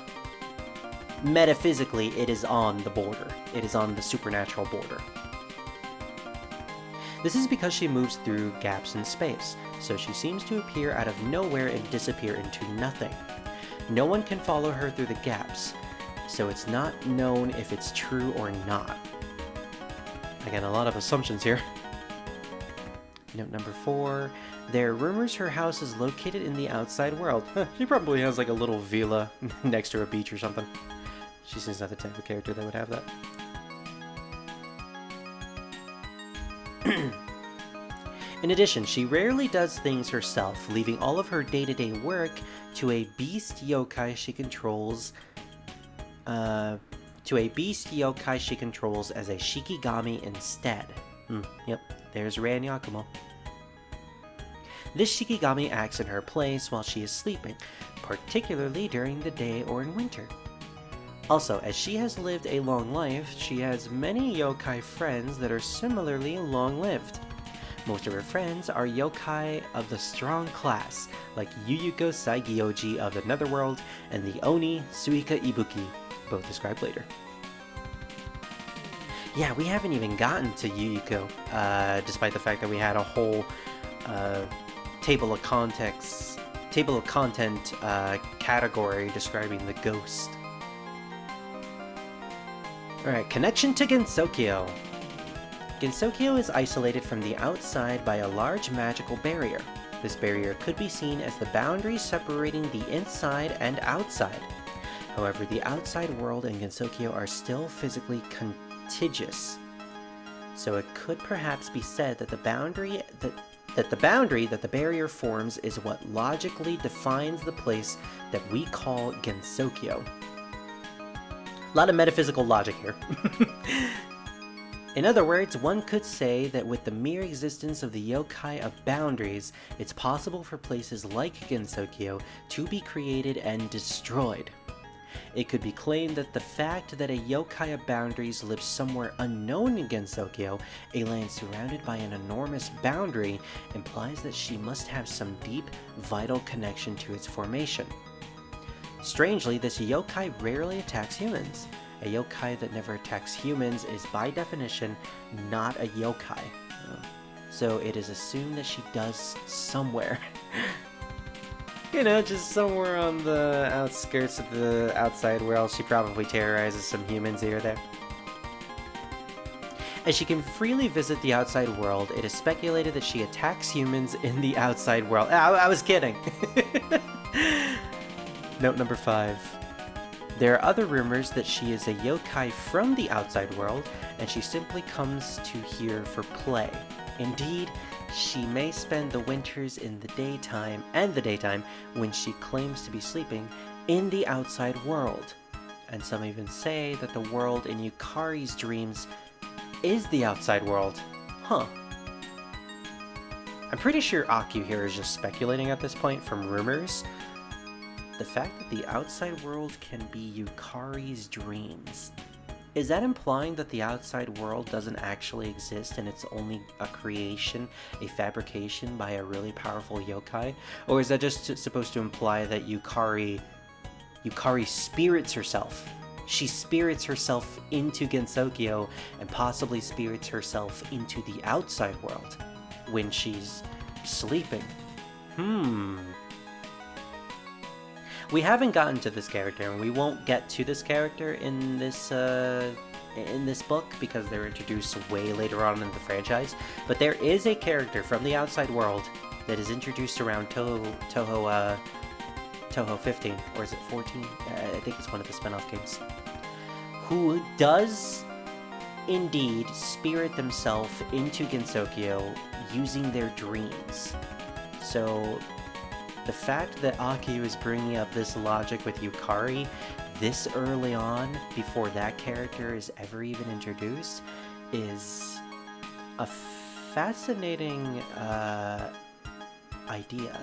A: metaphysically it is on the border. It is on the supernatural border. This is because she moves through gaps in space, so she seems to appear out of nowhere and disappear into nothing. No one can follow her through the gaps, so it's not known if it's true or not. Again, a lot of assumptions here. Note number 4. There are rumors her house is located in the outside world. She probably has like a little villa next to a beach or something. She seems like the type of character that would have that. In addition, she rarely does things herself, leaving all of her day-to-day work to a beast yokai she controls as a shikigami instead. Yep, there's Rei and Yakumo. This shikigami acts in her place while she is sleeping, particularly during the day or in winter. Also, as she has lived a long life, she has many yokai friends that are similarly long-lived. Most of her friends are yokai of the strong class, like Yuyuko Saigyoji of the Netherworld and the Oni Suika Ibuki, both described later. Yeah, we haven't even gotten to Yuyuko, despite the fact that we had a whole table of content category describing the ghost. Alright, connection to Gensokyo. Gensokyo is isolated from the outside by a large magical barrier. This barrier could be seen as the boundary separating the inside and outside. However, the outside world and Gensokyo are still physically contiguous. So it could perhaps be said that the boundary that the barrier forms is what logically defines the place that we call Gensokyo. A lot of metaphysical logic here. In other words, one could say that with the mere existence of the yokai of boundaries, it's possible for places like Gensokyo to be created and destroyed. It could be claimed that the fact that a yokai of boundaries lives somewhere unknown in Gensokyo, a land surrounded by an enormous boundary, implies that she must have some deep, vital connection to its formation. Strangely, this yokai rarely attacks humans. A yokai that never attacks humans is by definition not a yokai. So it is assumed that she does somewhere. You know, just somewhere on the outskirts of the outside world, she probably terrorizes some humans here or there. As she can freely visit the outside world, it is speculated that she attacks humans in the outside world. I was kidding! Note number 5. There are other rumors that she is a yokai from the outside world, and she simply comes to here for play. Indeed, she may spend the winters in the daytime when she claims to be sleeping in the outside world. And some even say that the world in Yukari's dreams is the outside world. Huh. I'm pretty sure Akyuu here is just speculating at this point from rumors. The fact that the outside world can be Yukari's dreams. Is that implying that the outside world doesn't actually exist and it's only a creation, a fabrication by a really powerful yokai? Or is that just supposed to imply that Yukari spirits herself? She spirits herself into Gensokyo and possibly spirits herself into the outside world when she's sleeping. We haven't gotten to this character, and we won't get to this character in this book because they're introduced way later on in the franchise. But there is a character from the outside world that is introduced around Touhou Touhou 15, or is it 14? I think it's one of the spin-off games. Who does indeed spirit themselves into Gensokyo using their dreams. So the fact that Akyuu is bringing up this logic with Yukari this early on, before that character is ever even introduced, is a fascinating idea.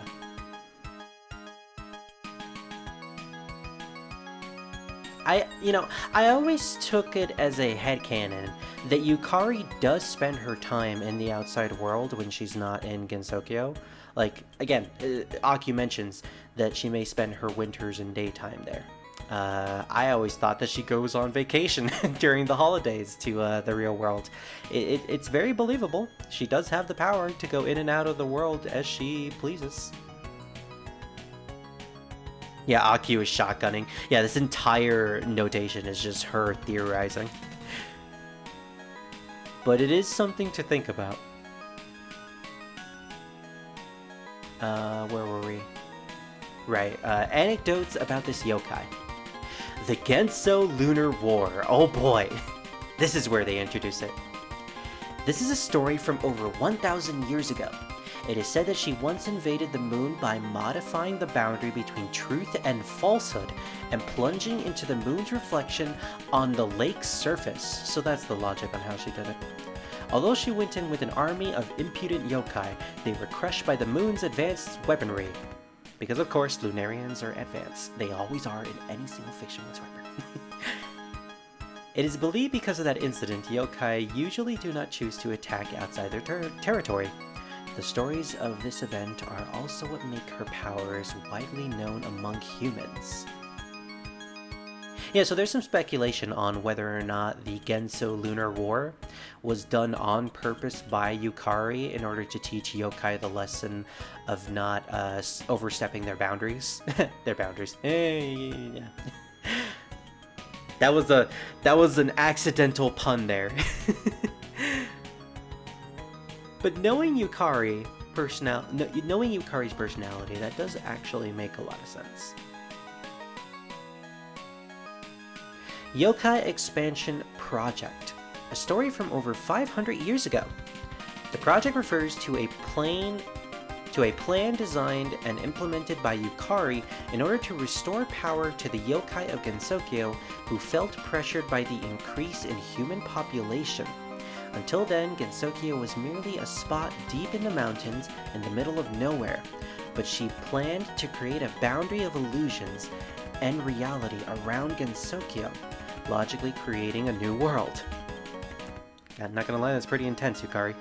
A: I always took it as a headcanon that Yukari does spend her time in the outside world when she's not in Gensokyo. Like, again, Akyuu mentions that she may spend her winters in daytime there. I always thought that she goes on vacation during the holidays to the real world. It's very believable. She does have the power to go in and out of the world as she pleases. Yeah, Akyuu is shotgunning. Yeah, this entire notation is just her theorizing. But it is something to think about. Where were we? Right, anecdotes about this yokai. The Genso Lunar War. Oh boy. This is where they introduce it. This is a story from over 1,000 years ago. It is said that she once invaded the moon by modifying the boundary between truth and falsehood and plunging into the moon's reflection on the lake's surface. So that's the logic on how she did it. Although she went in with an army of impudent yokai, they were crushed by the moon's advanced weaponry. Because of course, Lunarians are advanced. They always are in any single fiction whatsoever. It is believed because of that incident, yokai usually do not choose to attack outside their territory. The stories of this event are also what make her powers widely known among humans. Yeah, so there's some speculation on whether or not the Genso Lunar War was done on purpose by Yukari in order to teach yokai the lesson of not overstepping their boundaries. Their boundaries. Yeah. That was an accidental pun there. But knowing Yukari's personality, that does actually make a lot of sense. Yokai Expansion Project, a story from over 500 years ago. The project refers to a plan designed and implemented by Yukari in order to restore power to the yokai of Gensokyo who felt pressured by the increase in human population. Until then, Gensokyo was merely a spot deep in the mountains in the middle of nowhere, but she planned to create a boundary of illusions and reality around Gensokyo, logically creating a new world. I'm not gonna lie, that's pretty intense, Yukari.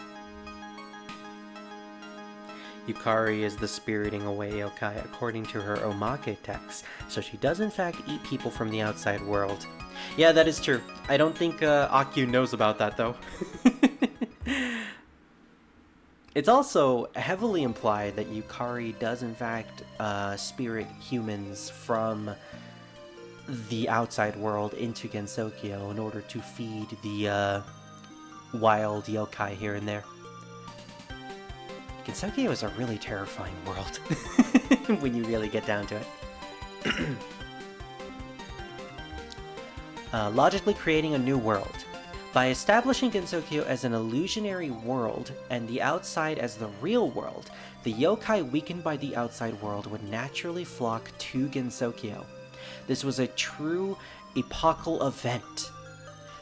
A: Yukari is the spiriting away yokai according to her Omake text, so she does in fact eat people from the outside world. Yeah, that is true. I don't think Akyuu knows about that, though. It's also heavily implied that Yukari does in fact spirit humans from the outside world into Gensokyo in order to feed the wild yokai here and there. Gensokyo is a really terrifying world when you really get down to it. Logically creating a new world. By establishing Gensokyo as an illusionary world and the outside as the real world, the yokai weakened by the outside world would naturally flock to Gensokyo. This was a true epochal event.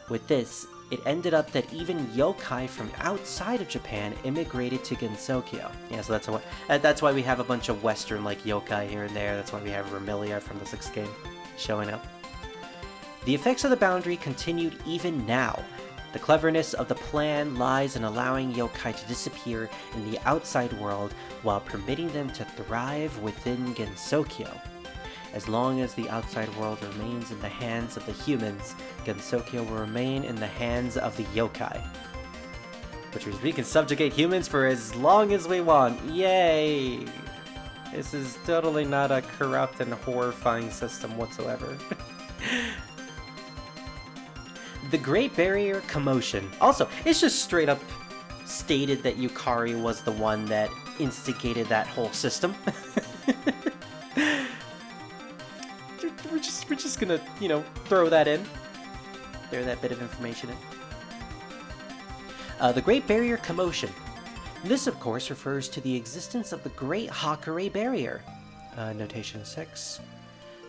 A: With this, it ended up that even yokai from outside of Japan immigrated to Gensokyo. Yeah, so that's why we have a bunch of Western like yokai here and there. That's why we have Vermilia from the 6th game showing up. The effects of the boundary continued even now. The cleverness of the plan lies in allowing yokai to disappear in the outside world while permitting them to thrive within Gensokyo. As long as the outside world remains in the hands of the humans, Gensokyo will remain in the hands of the yokai. Which means we can subjugate humans for as long as we want. Yay! This is totally not a corrupt and horrifying system whatsoever. The Great Barrier Commotion. Also, it's just straight up stated that Yukari was the one that instigated that whole system. We're just gonna, you know, throw that in. Throw that bit of information in. The Great Barrier Commotion. This, of course, refers to the existence of the Great Hakare Barrier. Notation 6.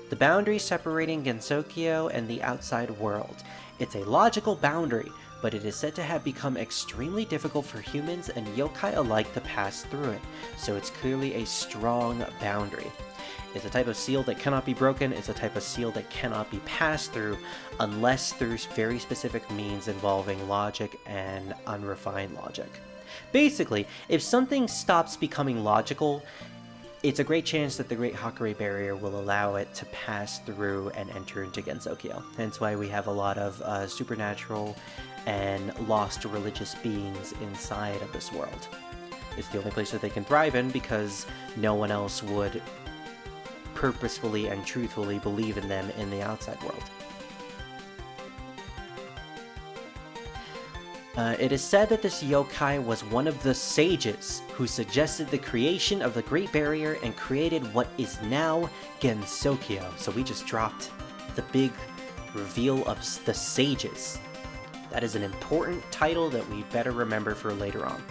A: The boundary separating Gensokyo and the outside world. It's a logical boundary, but it is said to have become extremely difficult for humans and yokai alike to pass through it, so it's clearly a strong boundary. It's a type of seal that cannot be broken, it's a type of seal that cannot be passed through unless through very specific means involving logic and unrefined logic. Basically, if something stops becoming logical, it's a great chance that the Great Hakare Barrier will allow it to pass through and enter into Gensokyo. Hence why we have a lot of supernatural and lost religious beings inside of this world. It's the only place that they can thrive in because no one else would purposefully and truthfully believe in them in the outside world. It is said that this yokai was one of the sages who suggested the creation of the Great Barrier and created what is now Gensokyo. So we just dropped the big reveal of the sages. That is an important title that we better remember for later on.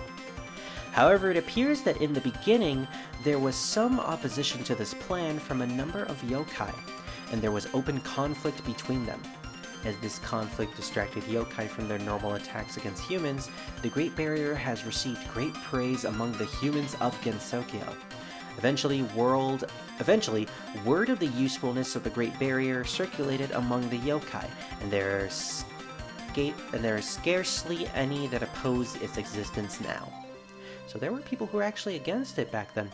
A: However, it appears that in the beginning, there was some opposition to this plan from a number of yokai, and there was open conflict between them. As this conflict distracted yokai from their normal attacks against humans, the Great Barrier has received great praise among the humans of Gensokyo. Eventually, word of the usefulness of the Great Barrier circulated among the yokai, and there are scarcely any that oppose its existence now. So there were people who were actually against it back then.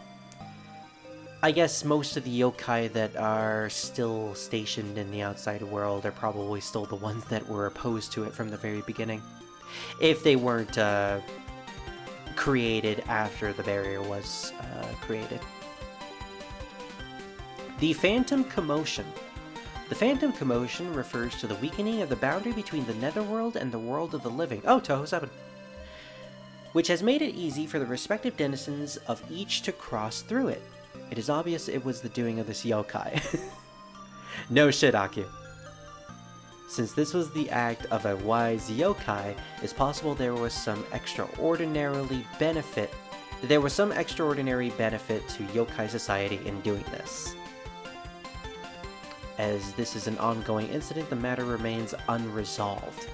A: I guess most of the yokai that are still stationed in the outside world are probably still the ones that were opposed to it from the very beginning. If they weren't created after the barrier was created. The Phantom Commotion. The Phantom Commotion refers to the weakening of the boundary between the netherworld and the world of the living. Oh, Touhou 7. Which has made it easy for the respective denizens of each to cross through it. It is obvious it was the doing of this yokai. No shit, Akyuu. Since this was the act of a wise yokai, it's possible there was some extraordinary benefit to yokai society in doing this. As this is an ongoing incident, the matter remains unresolved.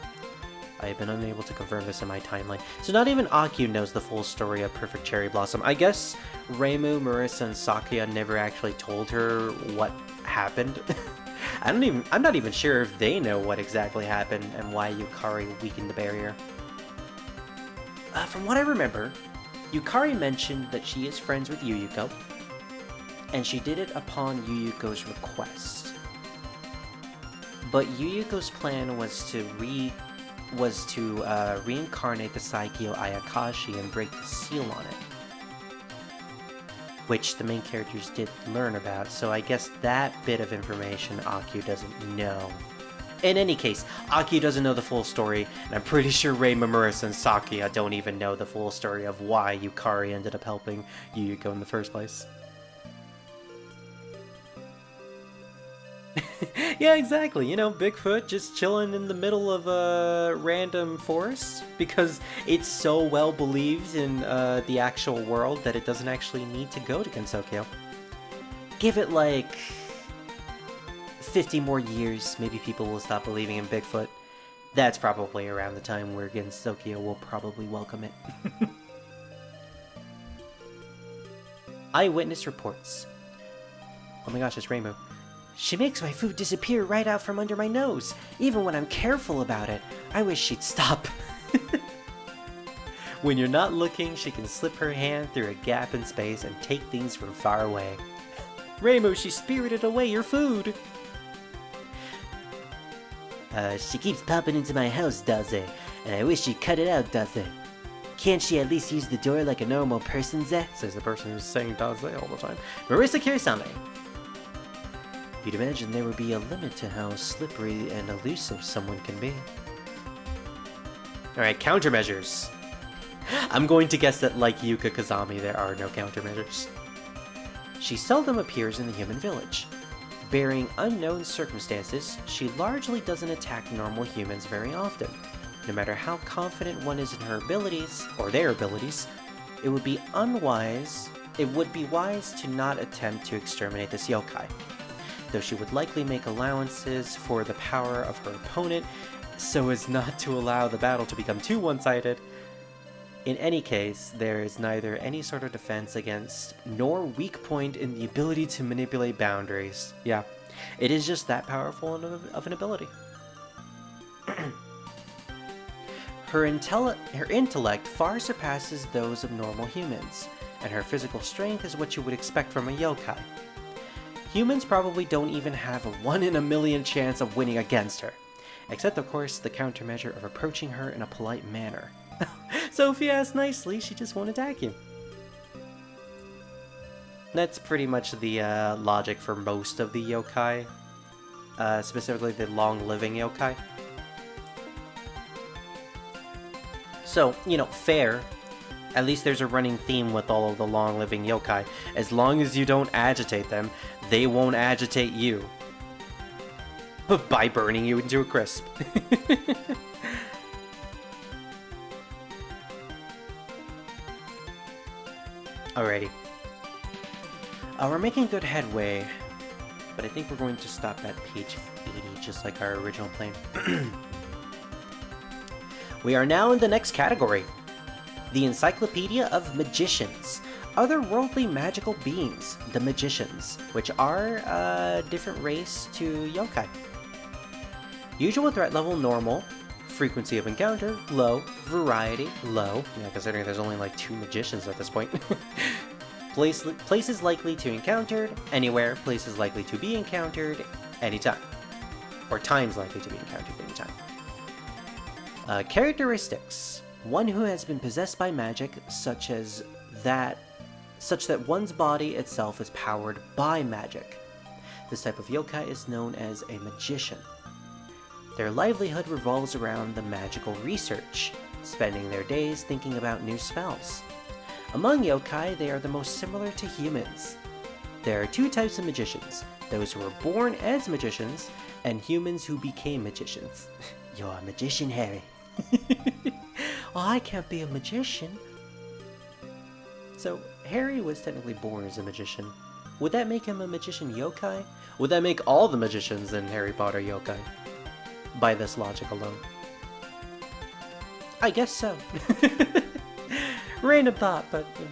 A: I have been unable to confirm this in my timeline. So not even Akyuu knows the full story of Perfect Cherry Blossom. I guess Reimu, Marissa, and Sakuya never actually told her what happened. I'm not even sure if they know what exactly happened and why Yukari weakened the barrier. From what I remember, Yukari mentioned that she is friends with Yuyuko, and she did it upon Yuyuko's request. But Yuyuko's plan was to reincarnate the Saikyo Ayakashi and break the seal on it. Which the main characters did learn about, so I guess that bit of information Akyuu doesn't know. In any case, Akyuu doesn't know the full story, and I'm pretty sure Rei, Marissa, and Sakuya don't even know the full story of why Yukari ended up helping Yuyuko in the first place. Yeah, exactly. You know, Bigfoot just chilling in the middle of a random forest because it's so well believed in the actual world that it doesn't actually need to go to Gensokyo. Give it like 50 more years, maybe people will stop believing in Bigfoot. That's probably around the time where Gensokyo will probably welcome it. Eyewitness reports. Oh my gosh, it's Reimu. She makes my food disappear right out from under my nose, even when I'm careful about it. I wish she'd stop. When you're not looking, she can slip her hand through a gap in space and take things from far away. Reimu, she spirited away your food! She keeps popping into my house, Daze, and I wish she'd cut it out, Daze. Can't she at least use the door like a normal person, Ze? Says the person who's saying Daze all the time. Marissa Kirisame. You'd imagine there would be a limit to how slippery and elusive someone can be. Alright, countermeasures. I'm going to guess that, like Yuka Kazami, there are no countermeasures. She seldom appears in the human village. Bearing unknown circumstances, she largely doesn't attack normal humans very often. No matter how confident one is in her abilities, or their abilities, it would be wise to not attempt to exterminate this yokai. Though she would likely make allowances for the power of her opponent, so as not to allow the battle to become too one-sided. In any case, there is neither any sort of defense against, nor weak point in the ability to manipulate boundaries. Yeah, it is just that powerful of an ability. Her intellect far surpasses those of normal humans, and her physical strength is what you would expect from a yokai. Humans probably don't even have a 1 in a million chance of winning against her. Except, of course, the countermeasure of approaching her in a polite manner. So if you ask nicely, she just won't attack you. That's pretty much the logic for most of the yokai. Specifically the long-living yokai. So, you know, fair. At least there's a running theme with all of the long-living yokai. As long as you don't agitate them, they won't agitate you. By burning you into a crisp. Alrighty. We're making good headway, but I think we're going to stop at page 80, just like our original plan. We are now in the next category. The Encyclopedia of Magicians. Otherworldly magical beings, the Magicians, which are a different race to yokai. Usual threat level, normal. Frequency of encounter, low. Variety, low. Yeah, considering there's only like 2 magicians at this point. Places likely to encountered, anywhere. Places likely to be encountered, anytime. Or times likely to be encountered, anytime. Characteristics. One who has been possessed by magic, such that one's body itself is powered by magic. This type of yokai is known as a magician. Their livelihood revolves around the magical research, spending their days thinking about new spells. Among yokai, they are the most similar to humans. There are 2 types of magicians, those who were born as magicians, and humans who became magicians. You're a magician, Harry. Oh, I can't be a magician. So, Harry was technically born as a magician. Would that make him a magician yokai? Would that make all the magicians in Harry Potter yokai? By this logic alone. I guess so. Random thought, but... Yeah.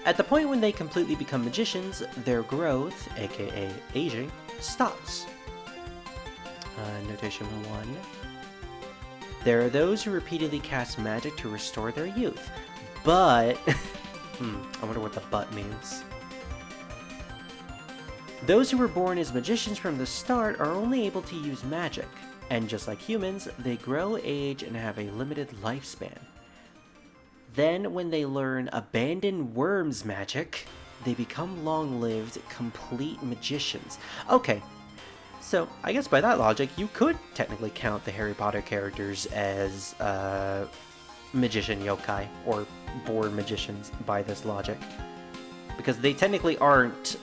A: At the point when they completely become magicians, their growth, aka aging, stops. Notation 1. There are those who repeatedly cast magic to restore their youth, but... I wonder what the but means. Those who were born as magicians from the start are only able to use magic, and just like humans, they grow, age, and have a limited lifespan. Then, when they learn abandoned worms magic, they become long-lived, complete magicians. Okay, so I guess by that logic, you could technically count the Harry Potter characters as magician yokai, or born magicians by this logic. Because they technically aren't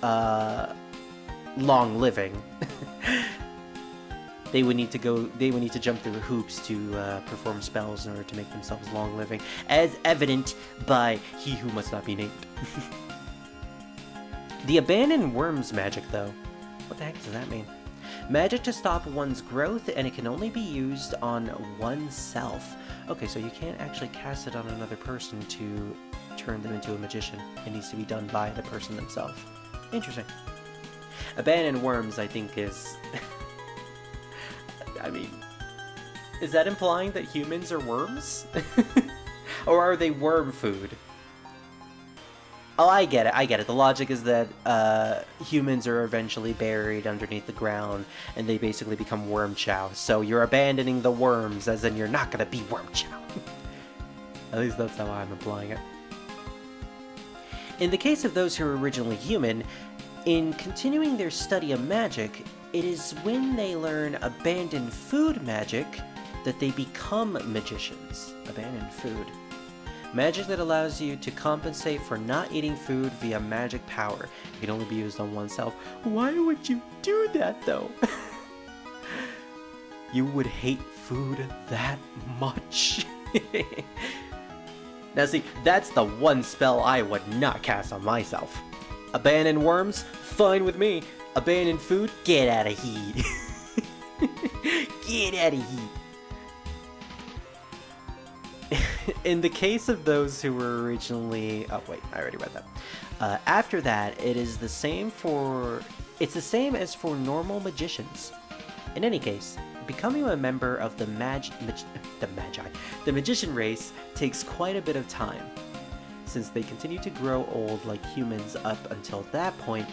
A: long-living. They would need to jump through hoops to perform spells in order to make themselves long-living, as evident by he who must not be named. The abandoned worms magic, though. What the heck does that mean? Magic to stop one's growth, and it can only be used on oneself. Okay, so you can't actually cast it on another person to turn them into a magician. It needs to be done by the person themselves. Interesting. Abandoned worms, I think, is... I mean, is that implying that humans are worms? Or are they worm food? Oh, I get it. The logic is that humans are eventually buried underneath the ground, and they basically become worm chow. So you're abandoning the worms, as in you're not gonna be worm chow. At least that's how I'm applying it. In the case of those who were originally human, in continuing their study of magic, it is when they learn abandoned food magic that they become magicians. Abandoned food. Magic that allows you to compensate for not eating food via magic power. It can only be used on oneself. Why would you do that though? You would hate food that much. Now see, that's the one spell I would not cast on myself. Abandon worms? Fine with me. Abandon food? Get out of here. Get out of here. In the case of those who were originally... Oh wait, I already read that. After that, it's the same as for normal magicians. In any case, becoming a member of the magician race takes quite a bit of time, since they continue to grow old like humans up until that point.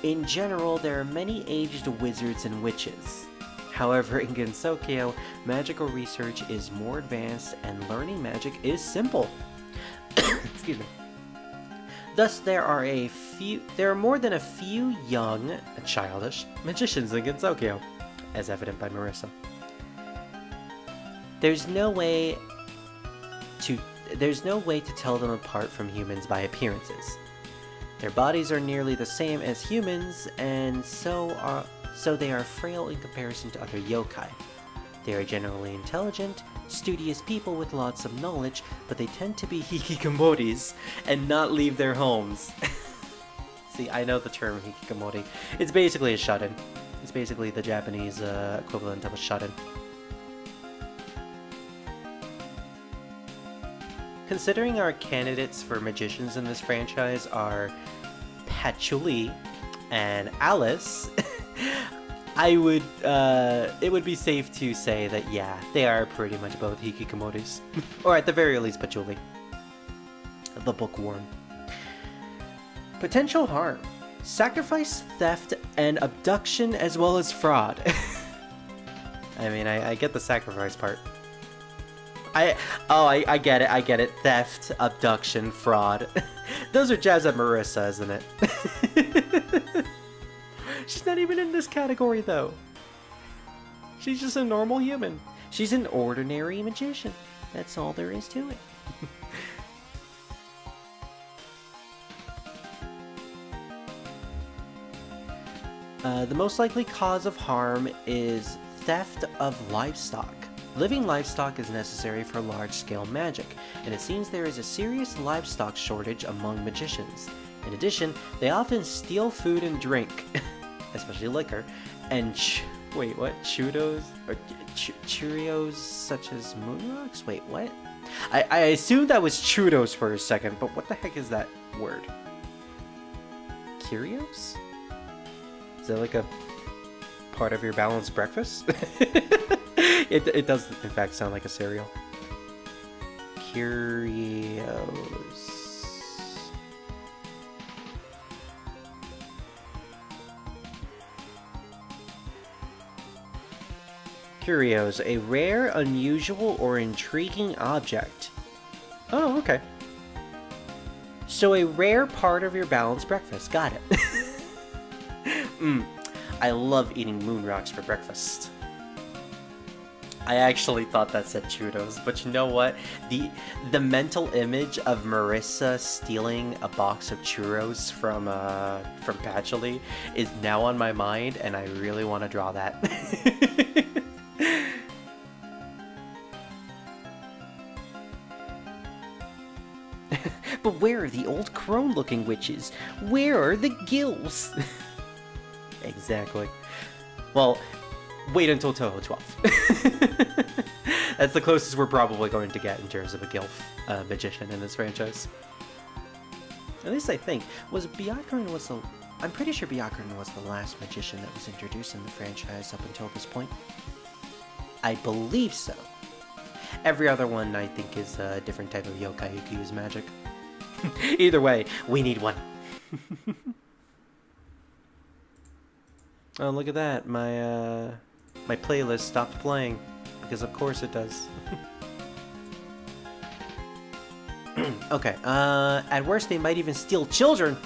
A: In general, there are many aged wizards and witches. However, in Gensokyo, magical research is more advanced and learning magic is simple. Excuse me. Thus, there are more than a few young, childish magicians in Gensokyo, as evident by Moreso. There's no way to tell them apart from humans by appearances. Their bodies are nearly the same as humans, and so they are frail in comparison to other yokai. They are generally intelligent, studious people with lots of knowledge, but they tend to be hikikomoris and not leave their homes. See, I know the term hikikomori. It's basically a shut-in. It's basically the Japanese equivalent of a shut-in. Considering our candidates for magicians in this franchise are Patchouli and Alice, it would be safe to say that yeah, they are pretty much both hikikomoris. Or at the very least Patchouli. The bookworm. Potential harm. Sacrifice, theft, and abduction as well as fraud. I mean, I get the sacrifice part. I get it. Theft, abduction, fraud. Those are jabs at Marissa, isn't it? She's not even in this category, though. She's just a normal human. She's an ordinary magician. That's all there is to it. The most likely cause of harm is theft of livestock. Living livestock is necessary for large-scale magic, and it seems there is a serious livestock shortage among magicians. In addition, they often steal food and drink, especially liquor, and Cheerios such as moon rocks? Wait, what? I assumed that was churros for a second, but what the heck is that word? Curios? Is that like a part of your balanced breakfast? It does in fact sound like a cereal. Curios. Curios, a rare, unusual, or intriguing object. Oh, okay. So a rare part of your balanced breakfast. Got it. I love eating moon rocks for breakfast. I actually thought that said churros, but you know what? The mental image of Marissa stealing a box of churros from Patchouli is now on my mind, and I really want to draw that. But where are the old crone-looking witches? Where are the gills? Exactly. Well, wait until Touhou 12. That's the closest we're probably going to get in terms of a gilf magician in this franchise. At least I think. I'm pretty sure Byakuran was the last magician that was introduced in the franchise up until this point. I believe so. Every other one, I think, is a different type of yokai who can use magic. Either way, we need one. Oh, look at that. My playlist stopped playing. Because of course it does. Okay, at worst they might even steal children!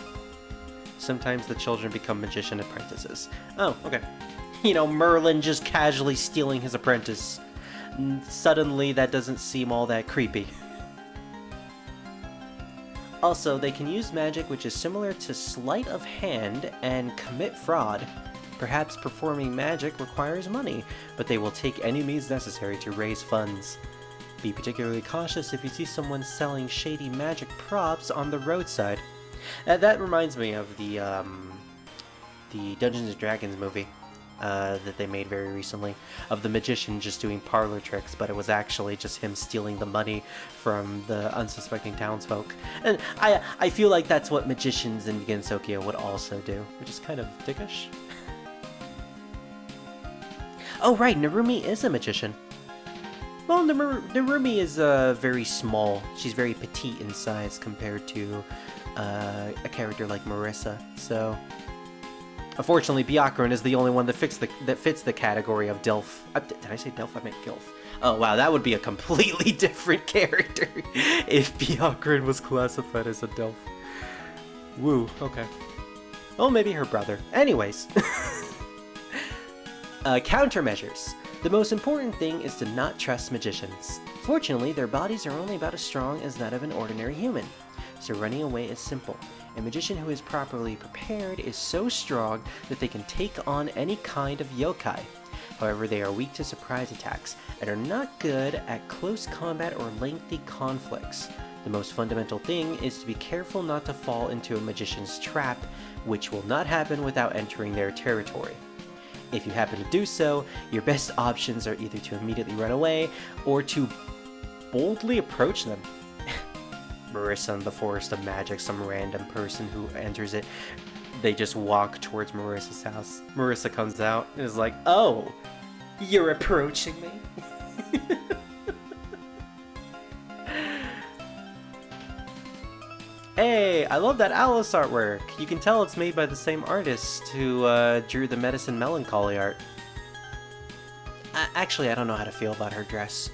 A: Sometimes the children become magician apprentices. Oh, okay. You know, Merlin just casually stealing his apprentice. Suddenly that doesn't seem all that creepy. Also, they can use magic which is similar to sleight of hand and commit fraud. Perhaps performing magic requires money, but they will take any means necessary to raise funds. Be particularly cautious if you see someone selling shady magic props on the roadside. That reminds me of the Dungeons & Dragons movie that they made very recently, of the magician just doing parlor tricks, but it was actually just him stealing the money from the unsuspecting townsfolk. And I feel like that's what magicians in Gensokyo would also do, which is kind of dickish. Oh right, Narumi is a magician. Well, Narumi is very small. She's very petite in size compared to a character like Marissa. So, unfortunately, Byakuran is the only one that fits the category of Dilf. Did I say Dilf? I meant Gilf. Oh wow, that would be a completely different character if Byakuran was classified as a Dilf. Woo. Okay. Oh, maybe her brother. Anyways. Countermeasures. The most important thing is to not trust magicians. Fortunately, their bodies are only about as strong as that of an ordinary human, so running away is simple. A magician who is properly prepared is so strong that they can take on any kind of yokai. However, they are weak to surprise attacks, and are not good at close combat or lengthy conflicts. The most fundamental thing is to be careful not to fall into a magician's trap, which will not happen without entering their territory. If you happen to do so, your best options are either to immediately run away, or to boldly approach them. Marissa in the Forest of Magic, some random person who enters it, they just walk towards Marissa's house. Marissa comes out and is like, "Oh, you're approaching me?" Hey, I love that Alice artwork! You can tell it's made by the same artist who drew the Medicine Melancholy art. Actually, I don't know how to feel about her dress.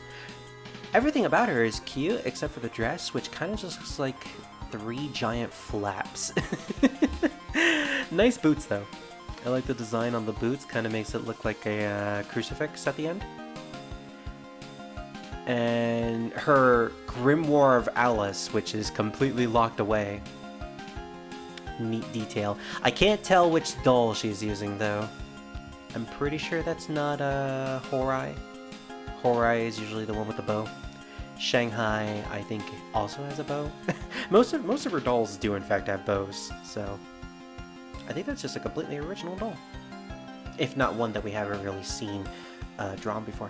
A: Everything about her is cute, except for the dress, which kind of just looks like 3 giant flaps. Nice boots, though. I like the design on the boots, kind of makes it look like a crucifix at the end. And her Grimoire of Alice, which is completely locked away. Neat detail. I can't tell which doll she's using, though. I'm pretty sure that's not Horai. Horai is usually the one with the bow. Shanghai, I think, also has a bow. most of her dolls do, in fact, have bows, so I think that's just a completely original doll. If not one that we haven't really seen drawn before.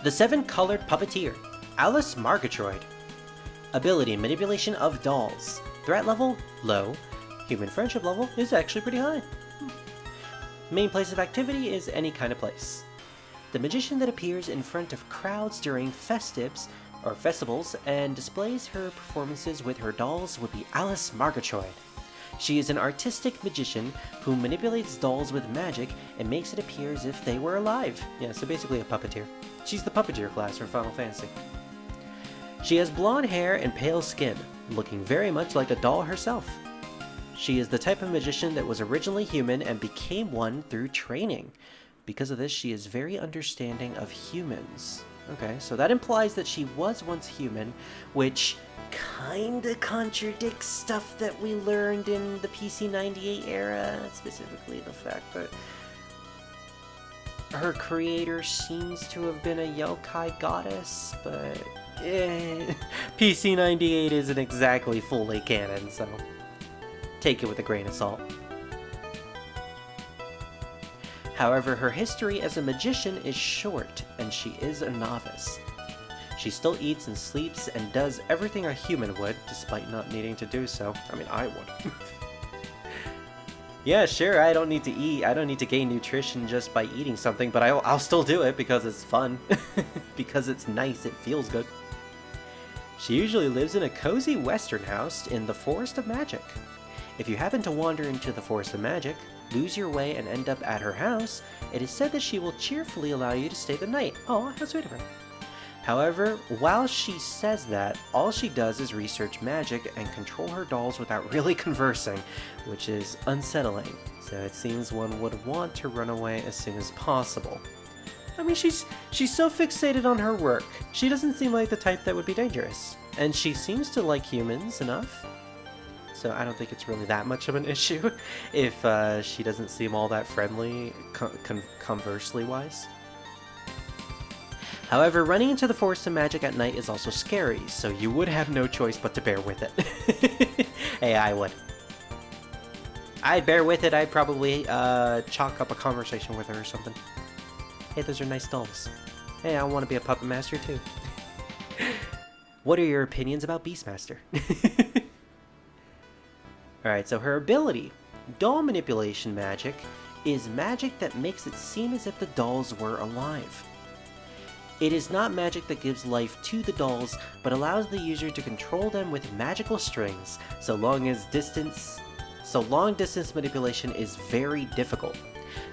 A: The 7-Colored Puppeteer, Alice Margatroyd. Ability, manipulation of dolls. Threat level, low. Human friendship level is actually pretty high. Main place of activity is any kind of place. The magician that appears in front of crowds during festivals and displays her performances with her dolls would be Alice Margatroyd. She is an artistic magician who manipulates dolls with magic and makes it appear as if they were alive. Yeah, so basically a puppeteer. She's the puppeteer class from Final Fantasy. She has blonde hair and pale skin, looking very much like a doll herself. She is the type of magician that was originally human and became one through training. Because of this, she is very understanding of humans. Okay, so that implies that she was once human, which kinda contradicts stuff that we learned in the PC98 era, specifically the fact that her creator seems to have been a yokai goddess, but PC98 isn't exactly fully canon, so take it with a grain of salt. However, her history as a magician is short, and she is a novice. She still eats and sleeps and does everything a human would, despite not needing to do so. I mean, I would. Yeah, sure, I don't need to eat. I don't need to gain nutrition just by eating something, but I'll still do it because it's fun. Because it's nice, it feels good. She usually lives in a cozy western house in the Forest of Magic. If you happen to wander into the Forest of Magic, lose your way and end up at her house, it is said that she will cheerfully allow you to stay the night. Oh, how sweet of her. However, while she says that, all she does is research magic and control her dolls without really conversing, which is unsettling, so it seems one would want to run away as soon as possible. I mean, she's so fixated on her work. She doesn't seem like the type that would be dangerous. And she seems to like humans enough. So I don't think it's really that much of an issue if she doesn't seem all that friendly, conversely wise. However, running into the forest of magic at night is also scary, so you would have no choice but to bear with it. Hey, I would. I'd bear with it. I'd probably chalk up a conversation with her or something. Hey, those are nice dolls. Hey, I want to be a puppet master too. What are your opinions about Beastmaster? Alright, so her ability, doll manipulation magic, is magic that makes it seem as if the dolls were alive. It is not magic that gives life to the dolls, but allows the user to control them with magical strings, so long distance manipulation is very difficult.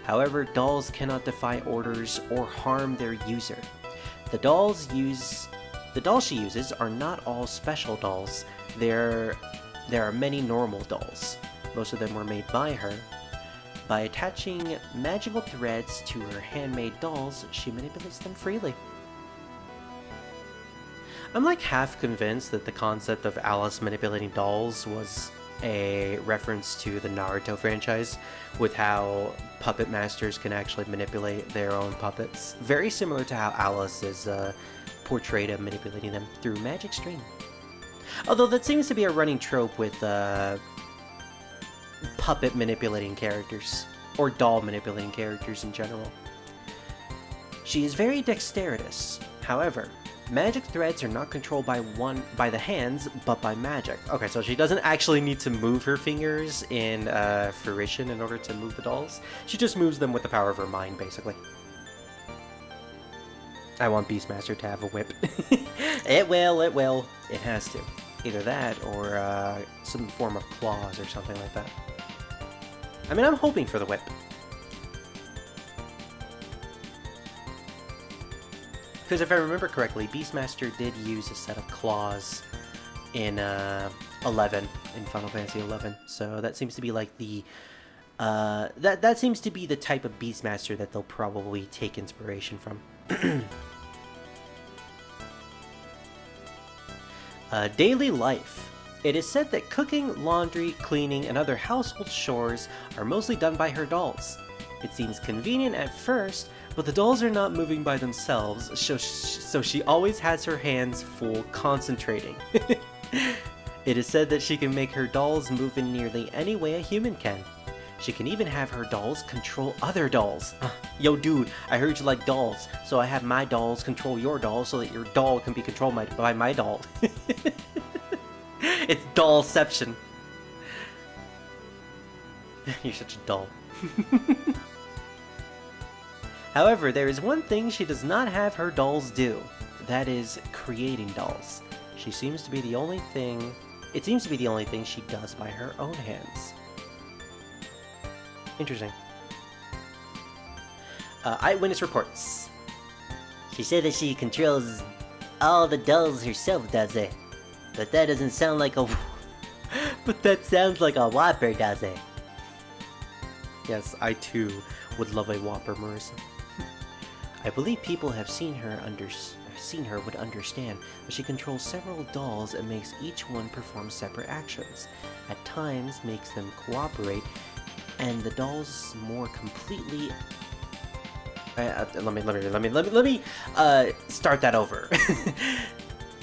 A: However, dolls cannot defy orders or harm their user. The dolls she uses are not all special dolls. There are many normal dolls. Most of them were made by her. By attaching magical threads to her handmade dolls, she manipulates them freely. I'm like half convinced that the concept of Alice manipulating dolls was a reference to the Naruto franchise, with how puppet masters can actually manipulate their own puppets. Very similar to how Alice is portrayed of manipulating them through magic string. Although that seems to be a running trope with puppet manipulating characters, or doll manipulating characters in general. She is very dexterous. However, magic threads are not controlled by the hands, but by magic. Okay, so she doesn't actually need to move her fingers in fruition in order to move the dolls. She just moves them with the power of her mind, basically. I want Beastmaster to have a whip. It will. It has to. Either that, or some form of claws or something like that. I mean, I'm hoping for the whip. Because if I remember correctly, Beastmaster did use a set of claws in 11, in Final Fantasy 11. So that seems to be like the that seems to be the type of Beastmaster that they'll probably take inspiration from. Daily life. It is said that cooking, laundry, cleaning, and other household chores are mostly done by her dolls. It seems convenient at first, but the dolls are not moving by themselves, so she always has her hands full concentrating. It is said that she can make her dolls move in nearly any way a human can. She can even have her dolls control other dolls. Yo dude, I heard you like dolls, so I have my dolls control your dolls so that your doll can be controlled by my doll. It's dollception. You're such a doll. However, there is one thing she does not have her dolls do. That is creating dolls. It seems to be the only thing she does by her own hands. Interesting. Eyewitness reports. She said that she controls all the dolls herself, does it? But that doesn't sound like a... But that sounds like a whopper, does it? Yes, I too would love a whopper, Marissa. I believe people have seen her would understand, but she controls several dolls and makes each one perform separate actions. At times, makes them cooperate, and the dolls more completely... Let me start that over.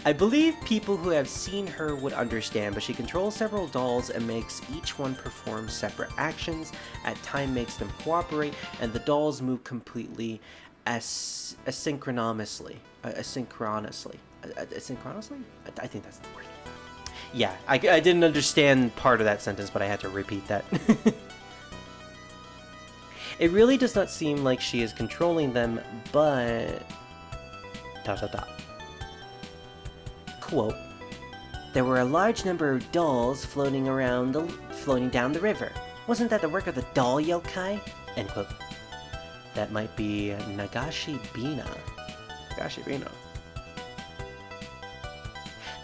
A: I believe people who have seen her would understand, but she controls several dolls and makes each one perform separate actions. At times, makes them cooperate, and the dolls move completely asynchronously. Asynchronously? I think that's the word. Yeah, I didn't understand part of that sentence, but I had to repeat that. It really does not seem like she is controlling them, but... Quote, there were a large number of dolls floating down the river. Wasn't that the work of the doll yokai? End quote. That might be Nagashi Bina.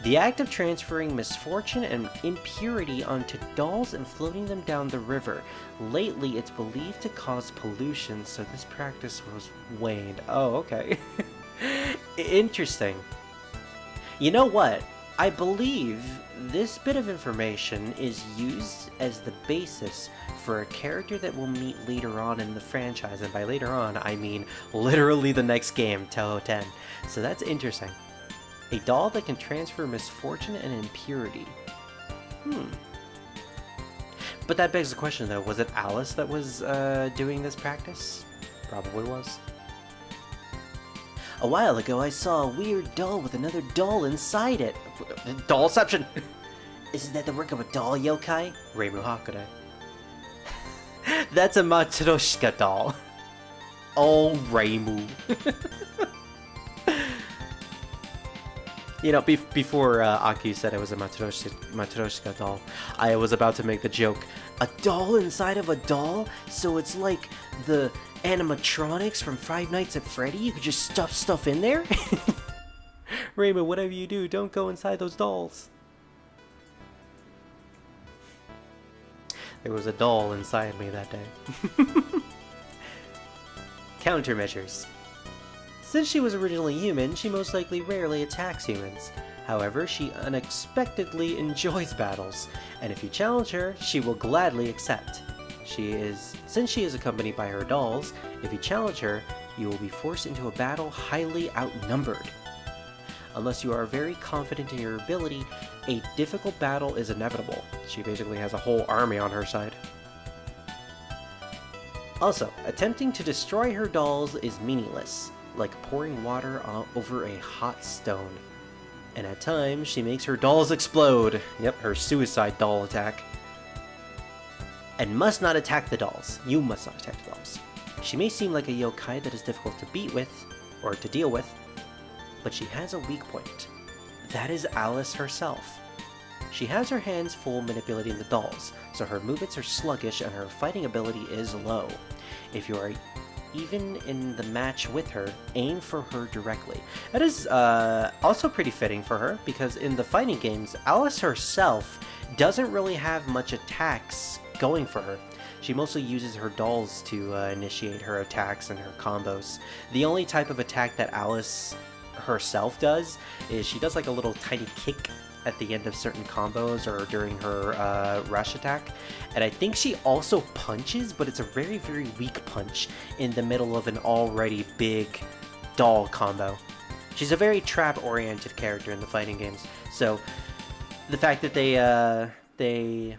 A: The act of transferring misfortune and impurity onto dolls and floating them down the river. Lately, it's believed to cause pollution, so this practice was waned. Oh, okay. Interesting. You know what? I believe this bit of information is used as the basis for a character that we'll meet later on in the franchise, and by later on, I mean literally the next game, Touhou 10. So that's interesting. A doll that can transfer misfortune and impurity. But that begs the question though, was it Alice that was doing this practice? Probably was. A while ago, I saw a weird doll with another doll inside it. Dollception! Isn't that the work of a doll yokai? Reimu Hakure. That's a Matryoshka doll. Oh, Reimu. You know, before Akyuu said it was a Matryoshka doll, I was about to make the joke, a doll inside of a doll? So it's like the animatronics from Five Nights at Freddy? You could just stuff stuff in there? Reimu, whatever you do, don't go inside those dolls. There was a doll inside me that day. Countermeasures. Since she was originally human, she most likely rarely attacks humans. However, she unexpectedly enjoys battles, and if you challenge her, she will gladly accept. Since she is accompanied by her dolls, if you challenge her, you will be forced into a battle highly outnumbered. Unless you are very confident in your ability, a difficult battle is inevitable. She basically has a whole army on her side. Also, attempting to destroy her dolls is meaningless, like pouring water over a hot stone. And at times, she makes her dolls explode. Yep, her suicide doll attack. And must not attack the dolls. You must not attack the dolls. She may seem like a yokai that is difficult to beat with, or to deal with, but she has a weak point. That is Alice herself. She has her hands full manipulating the dolls, so her movements are sluggish and her fighting ability is low. If you are even in the match with her, aim for her directly. That is also pretty fitting for her, because in the fighting games, Alice herself doesn't really have much attacks going for her. She mostly uses her dolls to initiate her attacks and her combos. The only type of attack that Alice herself does is she does like a little tiny kick at the end of certain combos or during her rush attack. And I think she also punches, but it's a very, very weak punch in the middle of an already big doll combo. She's a very trap-oriented character in the fighting games. So the fact that they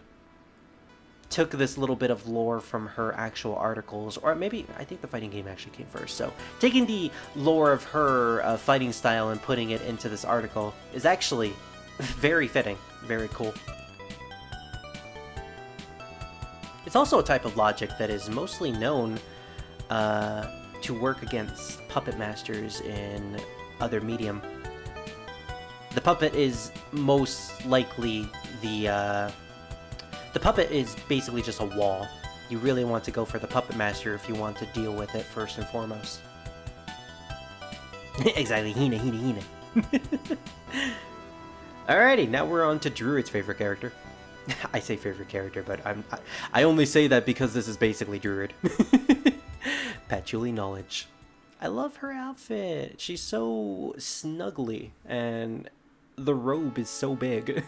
A: took this little bit of lore from her actual articles, or maybe, I think the fighting game actually came first, so taking the lore of her fighting style and putting it into this article is actually very fitting, very cool. It's also a type of logic that is mostly known to work against puppet masters in other medium. The puppet is most likely the puppet is basically just a wall. You really want to go for the puppet master if you want to deal with it first and foremost. Exactly, Hina. Alrighty, now we're on to Druid's favorite character. I say favorite character, but I only say that because this is basically Druid. Patchouli Knowledge. I love her outfit. She's so snuggly, and the robe is so big.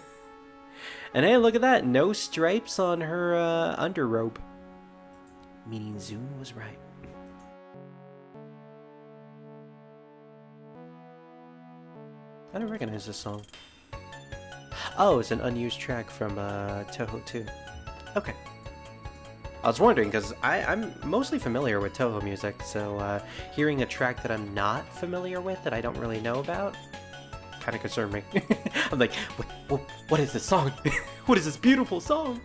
A: And hey, look at that, no stripes on her underrobe. Meaning Zune was right. I don't recognize this song. Oh, it's an unused track from Touhou 2. Okay. I was wondering, because I'm mostly familiar with Touhou music, so hearing a track that I'm not familiar with, that I don't really know about, kind of concerned me. I'm like, what is this song? What is this beautiful song?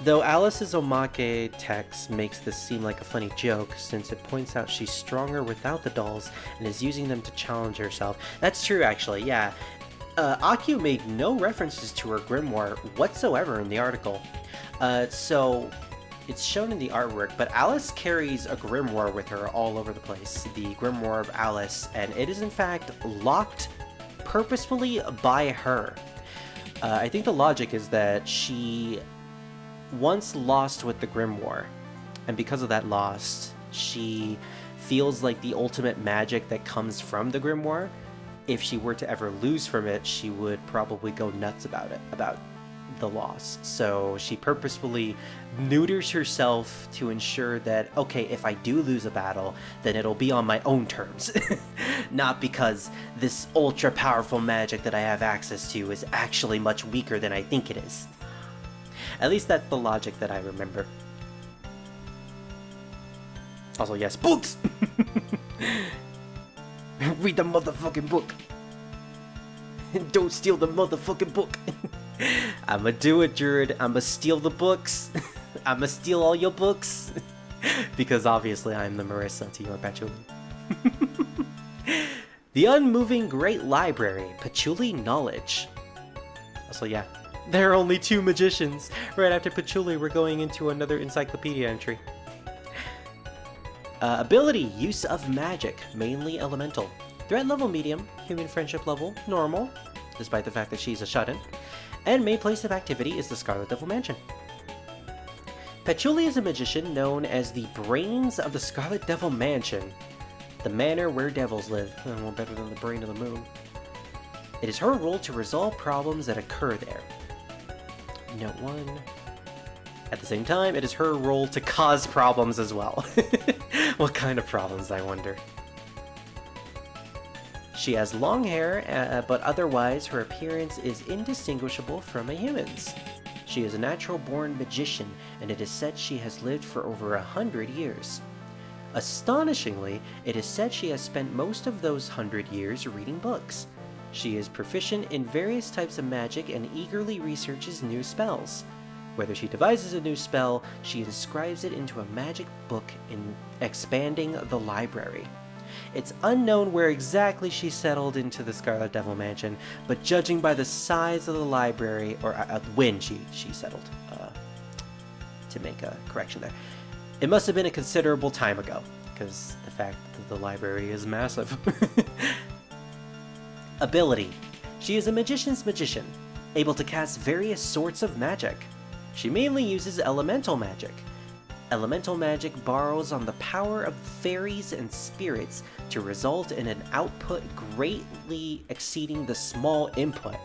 A: Though Alice's omake text makes this seem like a funny joke, since it points out she's stronger without the dolls and is using them to challenge herself. That's true, actually, yeah. Akyuu made no references to her grimoire whatsoever in the article. So it's shown in the artwork, but Alice carries a grimoire with her all over the place. The Grimoire of Alice, and it is in fact locked purposefully by her. I think the logic is that she once lost with the grimoire, and because of that loss, she feels like the ultimate magic that comes from the grimoire. If she were to ever lose from it, she would probably go nuts about the loss. So she purposefully neuters herself to ensure that, okay, if I do lose a battle, then it'll be on my own terms. Not because this ultra powerful magic that I have access to is actually much weaker than I think it is. At least that's the logic that I remember. Also, yes, books! Read the motherfucking book! Don't steal the motherfucking book! I'ma do it, Druid. I'ma steal the books. I'ma steal all your books. Because obviously I'm the moreso to your patchouli. The Unmoving Great Library, Patchouli Knowledge. Also, yeah, there are only 2 magicians. Right after Patchouli, we're going into another encyclopedia entry. Ability, Use of Magic, mainly elemental. Threat level medium, human friendship level normal, despite the fact that she's a shut-in. And main place of activity is the Scarlet Devil Mansion. Patchouli is a magician known as the brains of the Scarlet Devil Mansion, the manor where devils live. Well, better than the brain of the moon. It is her role to resolve problems that occur there. Note 1. At the same time, it is her role to cause problems as well. What kind of problems, I wonder? She has long hair, but otherwise her appearance is indistinguishable from a human's. She is a natural-born magician, and it is said she has lived for over 100 years. Astonishingly, it is said she has spent most of those 100 years reading books. She is proficient in various types of magic and eagerly researches new spells. Whether she devises a new spell, she inscribes it into a magic book in expanding the library. It's unknown where exactly she settled into the Scarlet Devil Mansion, but judging by the size of the library, or when she settled, to make a correction there, it must have been a considerable time ago, because the fact that the library is massive. Ability. She is a magician's magician, able to cast various sorts of magic. She mainly uses elemental magic. Elemental magic borrows on the power of fairies and spirits to result in an output greatly exceeding the small input.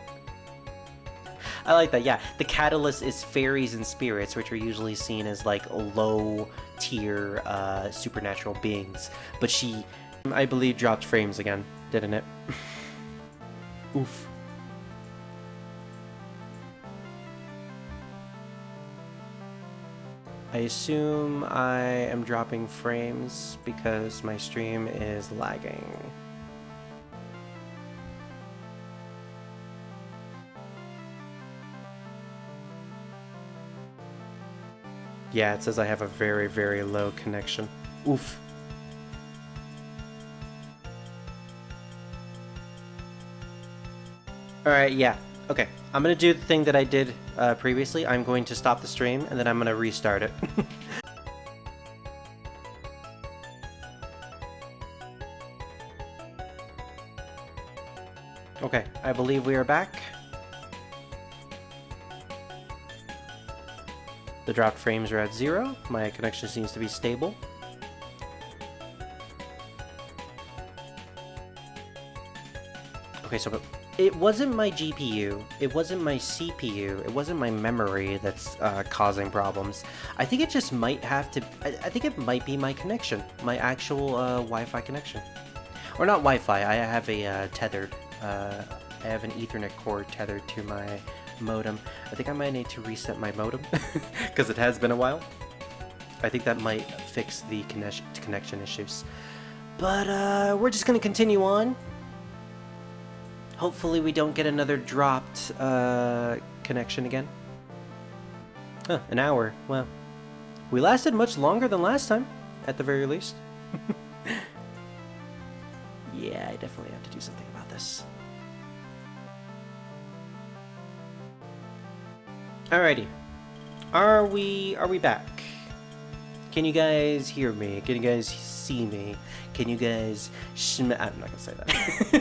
A: I like that, yeah. The catalyst is fairies and spirits, which are usually seen as like low-tier supernatural beings. But she, I believe, dropped frames again, didn't it? Oof. I assume I am dropping frames because my stream is lagging. Yeah, it says I have a very, very low connection. Oof. Alright, yeah. Okay, I'm gonna do the thing that I did previously. I'm going to stop the stream, and then I'm gonna restart it. Okay, I believe we are back. The dropped frames are at 0. My connection seems to be stable. Okay, so it wasn't my GPU, it wasn't my CPU, it wasn't my memory that's causing problems. I think it just might have to, I think it might be my connection, my actual Wi-Fi connection. Or not Wi-Fi, I have a tethered, I have an Ethernet cord tethered to my modem. I think I might need to reset my modem, because it has been a while. I think that might fix the connection issues. But we're just going to continue on. Hopefully we don't get another dropped connection again. Huh, an hour. Well, we lasted much longer than last time, at the very least. Yeah, I definitely have to do something about this. Alrighty. Are we back? Can you guys hear me? Can you guys see me? Can you guys I'm not gonna say that.